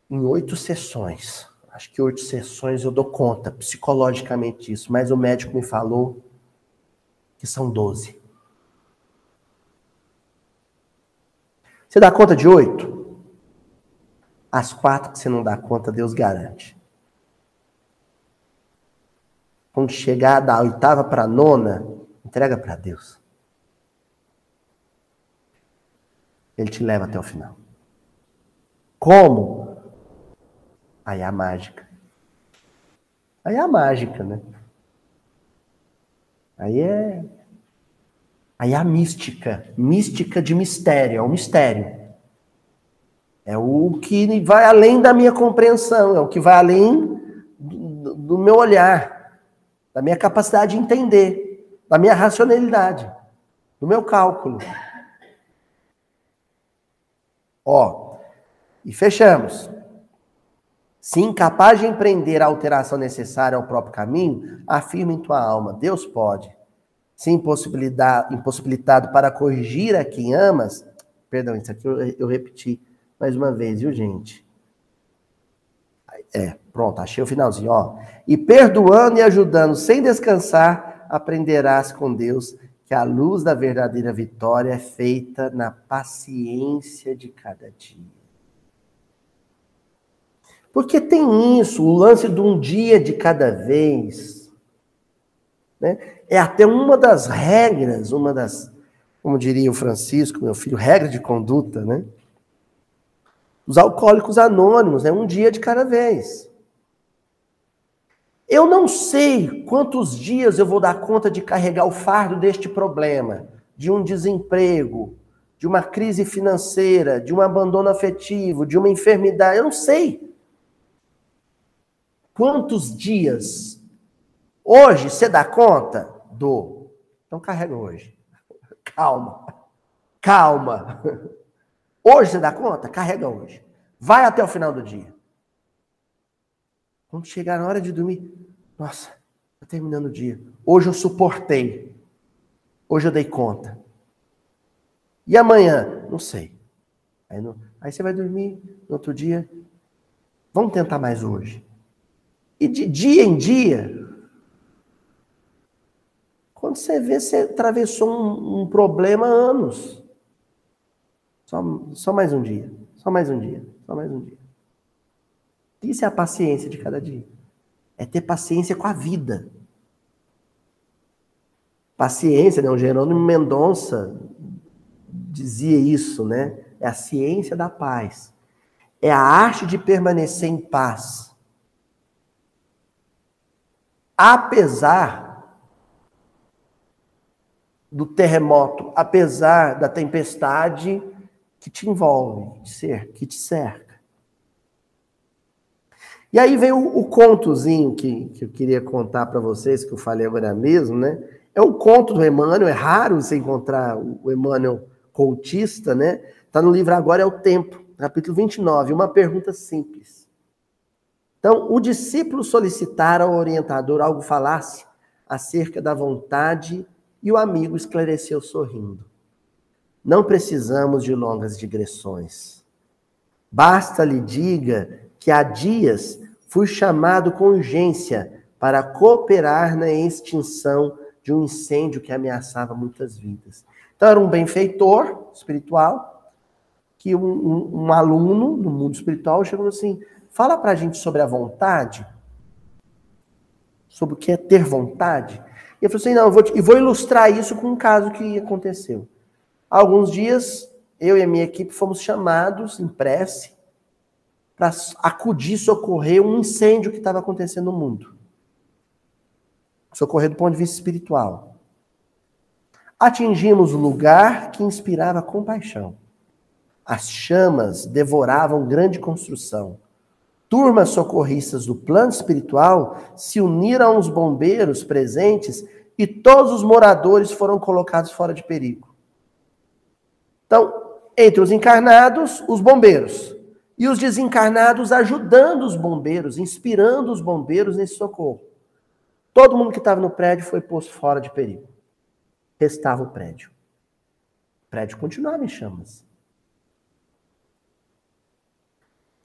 em 8 sessões. Acho que 8 sessões eu dou conta psicologicamente disso, mas o médico me falou que são 12. Você dá conta de 8? As 4 que você não dá conta, Deus garante. Quando chegar da 8ª para a 9ª, entrega para Deus. Ele te leva até o final. Como? Aí é a mágica. Aí é a mágica, né? Aí é a mística. Mística de mistério. É um mistério. É o que vai além da minha compreensão. É o que vai além do meu olhar. Da minha capacidade de entender. Da minha racionalidade. Do meu cálculo. Ó, e fechamos. Se incapaz de empreender a alteração necessária ao próprio caminho, afirma em tua alma, Deus pode. Se impossibilitado para corrigir a quem amas, perdão, isso aqui eu repeti mais uma vez, viu, gente? Pronto, achei o finalzinho, ó. E perdoando e ajudando sem descansar, aprenderás com Deus que a luz da verdadeira vitória é feita na paciência de cada dia. Porque tem isso, o lance de um dia de cada vez, né? É até uma das regras, como diria o Francisco, meu filho, regra de conduta, né? Os alcoólicos anônimos, né? Um dia de cada vez. Eu não sei quantos dias eu vou dar conta de carregar o fardo deste problema, de um desemprego, de uma crise financeira, de um abandono afetivo, de uma enfermidade, eu não sei. Quantos dias? Hoje, você dá conta? Dou. Então carrega hoje. Calma. Calma. Hoje você dá conta? Carrega hoje. Vai até o final do dia. Quando chegar na hora de dormir, nossa, está terminando o dia. Hoje eu suportei. Hoje eu dei conta. E amanhã? Não sei. Aí você vai dormir no outro dia. Vamos tentar mais hoje. E de dia em dia, quando você vê, você atravessou um problema há anos. Só mais um dia. Só mais um dia. Só mais um dia. Isso é a paciência de cada dia. É ter paciência com a vida. Paciência, né? O Jerônimo Mendonça dizia isso, né? É a ciência da paz. É a arte de permanecer em paz. Apesar do terremoto, apesar da tempestade que te envolve, que te cerca. E aí vem o contozinho que eu queria contar para vocês, que eu falei agora mesmo, né? É um conto do Emmanuel, é raro você encontrar o Emmanuel contista, né? Está no livro Agora é o Tempo, capítulo 29, uma pergunta simples. Então, o discípulo solicitara ao orientador algo falasse acerca da vontade e o amigo esclareceu sorrindo. Não precisamos de longas digressões. Basta lhe diga que há dias fui chamado com urgência para cooperar na extinção de um incêndio que ameaçava muitas vidas. Então, era um benfeitor espiritual que um aluno do mundo espiritual chegou assim, fala pra gente sobre a vontade, sobre o que é ter vontade. E eu falei assim, não, eu vou ilustrar isso com um caso que aconteceu. Há alguns dias, eu e a minha equipe fomos chamados em prece para acudir, socorrer um incêndio que estava acontecendo no mundo. Socorrer do ponto de vista espiritual. Atingimos o lugar que inspirava compaixão. As chamas devoravam grande construção. turmas socorristas do plano espiritual se uniram aos bombeiros presentes e todos os moradores foram colocados fora de perigo. Então, entre os encarnados, os bombeiros. E os desencarnados ajudando os bombeiros, inspirando os bombeiros nesse socorro. Todo mundo que estava no prédio foi posto fora de perigo. Restava o prédio. O prédio continuava em chamas.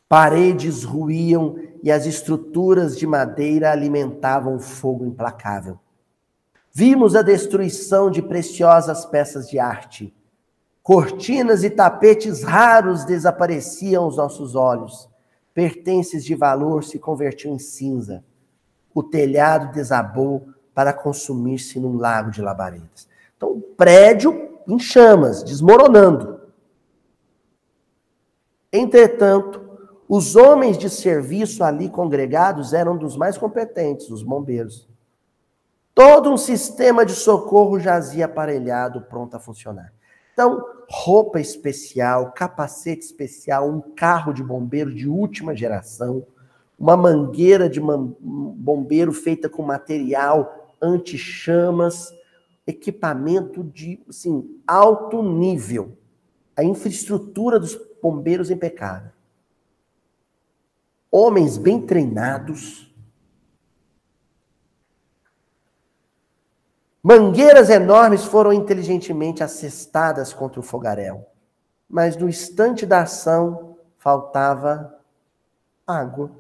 Paredes ruíam e as estruturas de madeira alimentavam o fogo implacável. Vimos a destruição de preciosas peças de arte. Cortinas e tapetes raros desapareciam aos nossos olhos. Pertences de valor se convertiam em cinza. O telhado desabou para consumir-se num lago de labaredas. Então, o prédio em chamas, desmoronando. Entretanto, os homens de serviço ali congregados eram dos mais competentes, os bombeiros. Todo um sistema de socorro jazia aparelhado, pronto a funcionar. Então, roupa especial, capacete especial, um carro de bombeiro de última geração, uma mangueira de bombeiro feita com material anti-chamas, equipamento de alto nível. A infraestrutura dos bombeiros impecável. Homens bem treinados. Mangueiras enormes foram inteligentemente assestadas contra o fogaréu. Mas no instante da ação, faltava água.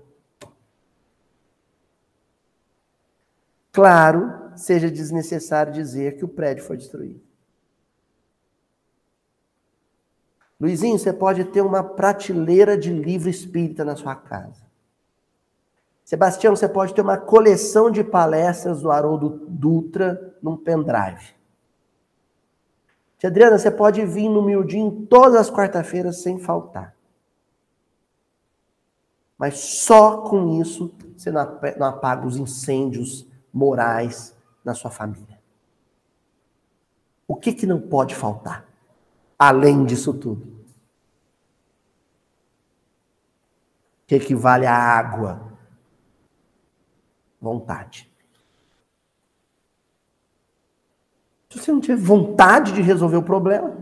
Claro, seja desnecessário dizer que o prédio foi destruído. Luizinho, você pode ter uma prateleira de livro espírita na sua casa. Sebastião, você pode ter uma coleção de palestras do Haroldo Dutra num pendrive. Tia Adriana, você pode vir no Mildinho todas as quarta-feiras sem faltar. Mas só com isso você não apaga os incêndios morais na sua família. O que não pode faltar? Além disso tudo. O que equivale à água? Vontade. Se você não tiver vontade de resolver o problema,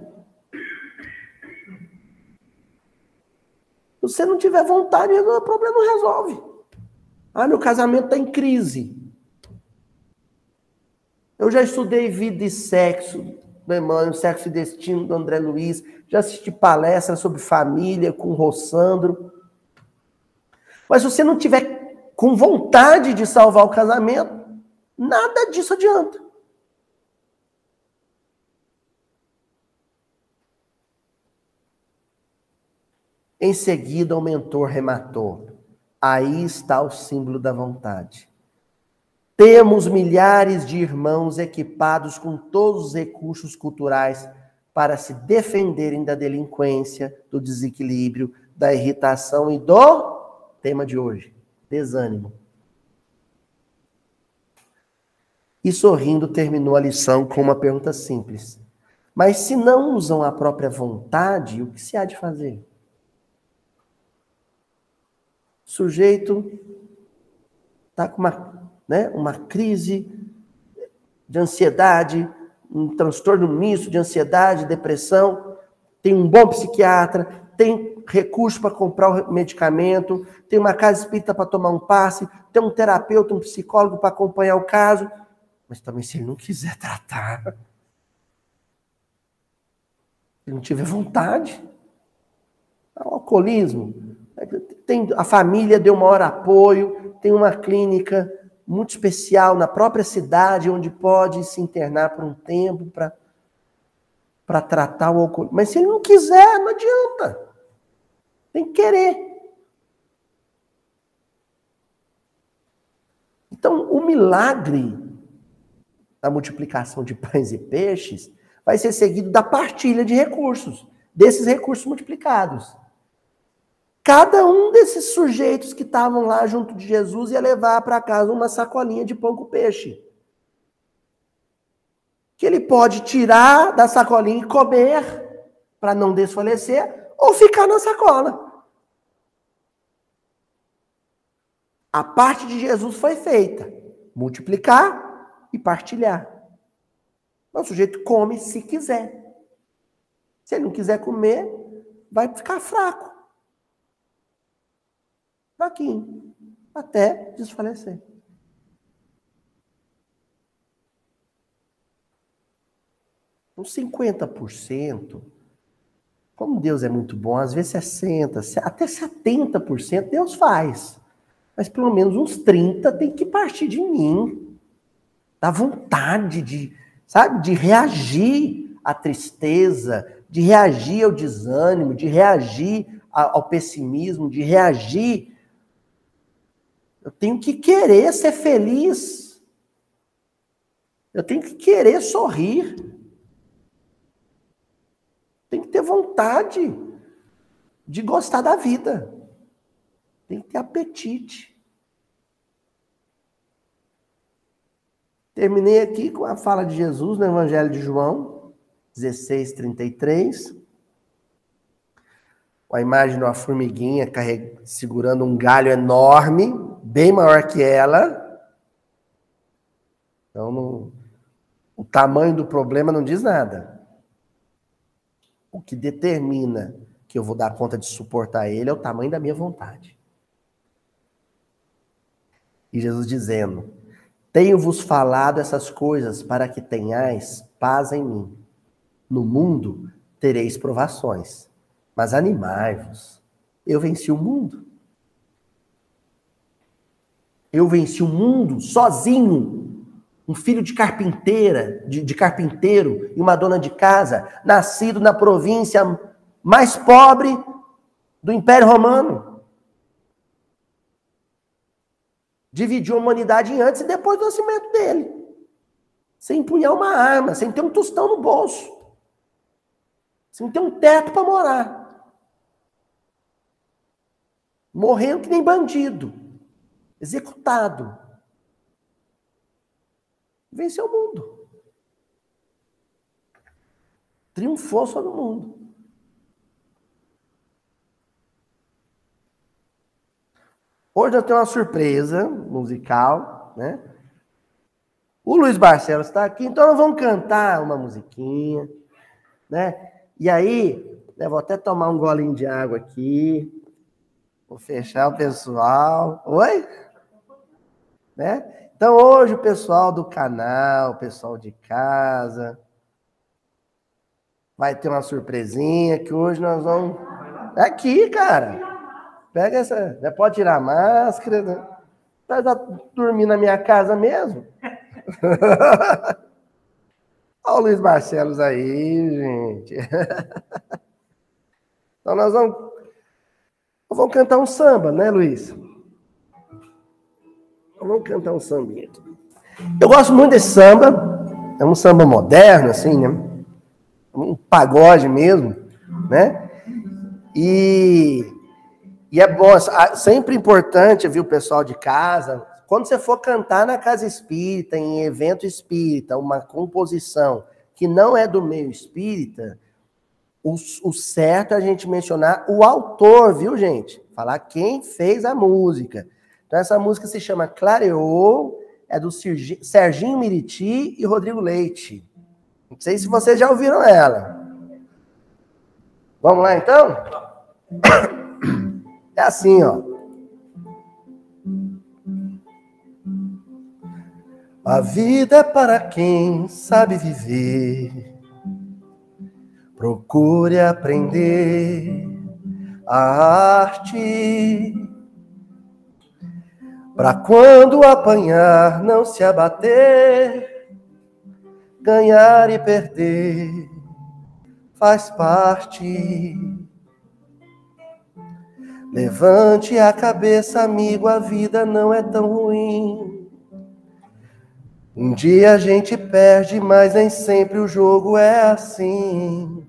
se você não tiver vontade de resolver o problema, não resolve. Ah, meu casamento está em crise. Eu já estudei Vida e Sexo, do Emmanuel, Sexo e Destino, do André Luiz, já assisti palestras sobre família com o Rossandro. Mas se você não tiver com vontade de salvar o casamento, nada disso adianta. Em seguida, o mentor rematou. Aí está o símbolo da vontade. Temos milhares de irmãos equipados com todos os recursos culturais para se defenderem da delinquência, do desequilíbrio, da irritação e do tema de hoje, desânimo. E sorrindo terminou a lição com uma pergunta simples. Mas se não usam a própria vontade, o que se há de fazer? O sujeito está com uma crise de ansiedade, um transtorno misto de ansiedade, depressão, tem um bom psiquiatra, tem recurso para comprar o medicamento, tem uma casa espírita para tomar um passe, tem um terapeuta, um psicólogo para acompanhar o caso, mas também se ele não quiser tratar, se não tiver vontade, o alcoolismo, a família deu maior apoio, tem uma clínica muito especial na própria cidade, onde pode se internar por um tempo para tratar o alcoolismo. Mas se ele não quiser, não adianta. Tem que querer. Então, o milagre da multiplicação de pães e peixes vai ser seguido da partilha de recursos, desses recursos multiplicados. Cada um desses sujeitos que estavam lá junto de Jesus ia levar para casa uma sacolinha de pão com peixe. Que ele pode tirar da sacolinha e comer para não desfalecer, ou ficar na sacola. A parte de Jesus foi feita. Multiplicar e partilhar. O sujeito come se quiser. Se ele não quiser comer, vai ficar fraco. Fraquinho. Até desfalecer. Uns 50%, como Deus é muito bom, às vezes 60%, até 70% Deus faz. Mas pelo menos uns 30% tem que partir de mim. Da vontade de, sabe, de reagir à tristeza, de reagir ao desânimo, de reagir ao pessimismo, de reagir. Eu tenho que querer ser feliz. Eu tenho que querer sorrir. Tem que ter vontade de gostar da vida. Tem que ter apetite. Terminei aqui com a fala de Jesus no Evangelho de João, 16:33. A imagem de uma formiguinha segurando um galho enorme, bem maior que ela. Então, o tamanho do problema não diz nada. O que determina que eu vou dar conta de suportar ele é o tamanho da minha vontade. E Jesus dizendo: tenho-vos falado essas coisas para que tenhais paz em mim. No mundo tereis provações, mas animai-vos. Eu venci o mundo. Eu venci o mundo sozinho. Um filho de carpinteira, de carpinteiro e uma dona de casa, nascido na província mais pobre do Império Romano. Dividiu a humanidade antes e depois do nascimento dele. Sem empunhar uma arma, sem ter um tostão no bolso. Sem ter um teto para morar. Morrendo que nem bandido. Executado. Venceu o mundo. Triunfou sobre o mundo. Hoje eu tenho uma surpresa musical, né? O Luiz Barcelos está aqui, então nós vamos cantar uma musiquinha, né? E aí, né, vou até tomar um golinho de água aqui. Vou fechar o pessoal. Oi? Né? Então hoje o pessoal do canal, o pessoal de casa, vai ter uma surpresinha que hoje nós vamos... Aqui, cara. Pega essa... Já pode tirar a máscara, né? Vai dormir na minha casa mesmo? Olha o Luiz Barcelos aí, gente. Então nós vamos cantar um samba, né, Luiz? Vamos cantar um sambinha aqui. Eu gosto muito desse samba. É um samba moderno, assim, né? Um pagode mesmo, né? E é bom, sempre importante, viu, pessoal de casa, quando você for cantar na casa espírita, em evento espírita, uma composição que não é do meio espírita, o certo é a gente mencionar o autor, viu, gente? Falar quem fez a música. Então, essa música se chama Clareou, é do Serginho Miriti e Rodrigo Leite. Não sei se vocês já ouviram ela. Vamos lá, então? É assim, ó. A vida é para quem sabe viver. Procure aprender a arte. Para quando apanhar, não se abater. Ganhar e perder faz parte. Levante a cabeça, amigo, a vida não é tão ruim. Um dia a gente perde, mas nem sempre o jogo é assim.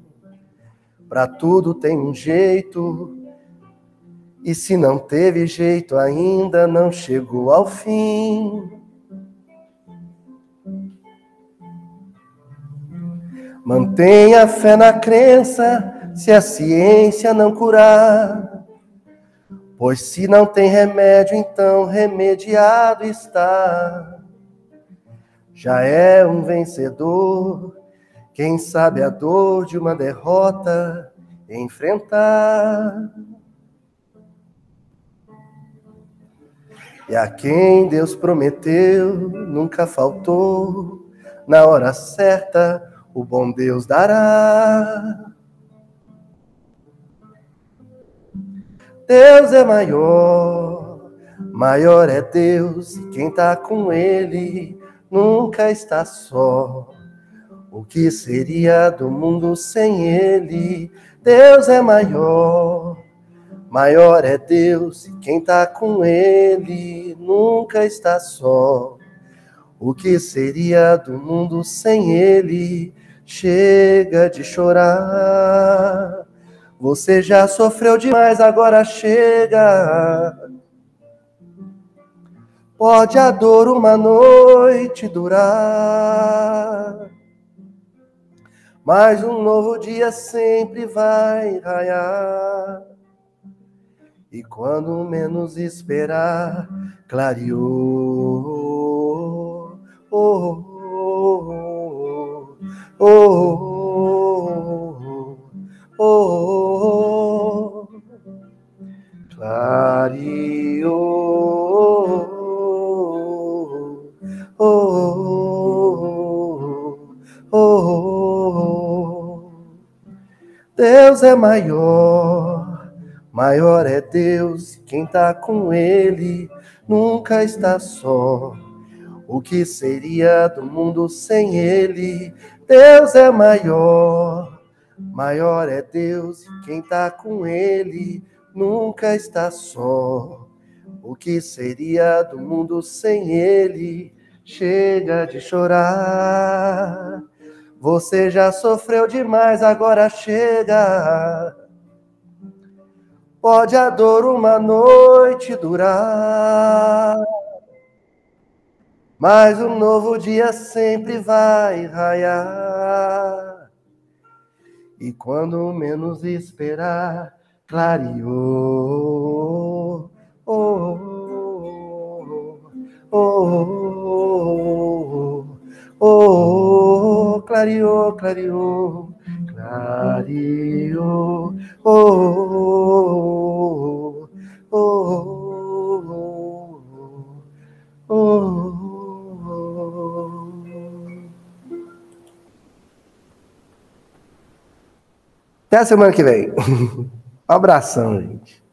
Pra tudo tem um jeito, e se não teve jeito ainda, não chegou ao fim. Mantenha fé na crença, se a ciência não curar. Pois se não tem remédio, então remediado está. Já é um vencedor, quem sabe a dor de uma derrota enfrentar. E a quem Deus prometeu, nunca faltou, na hora certa, o bom Deus dará. Deus é maior, maior é Deus, e quem tá com Ele nunca está só. O que seria do mundo sem Ele? Deus é maior, maior é Deus, e quem tá com Ele nunca está só. O que seria do mundo sem Ele? Chega de chorar. Você já sofreu demais, agora chega. Pode a dor uma noite durar, mas um novo dia sempre vai raiar. E quando menos esperar, clareou. Oh, oh, oh, oh, oh, oh, clareou. Oh, oh, oh, Deus é maior, maior é Deus, quem tá com Ele nunca está só. O que seria do mundo sem Ele? Deus é maior, maior é Deus, quem tá com Ele nunca está só. O que seria do mundo sem Ele? Chega de chorar. Você já sofreu demais, agora chega. Pode a dor uma noite durar, mas um novo dia sempre vai raiar. E quando menos esperar, clareou. Oh, oh, oh, oh, oh, clareou, clareou, clareou. Oh, oh, oh, oh, oh. Até a semana que vem. Um abração, gente.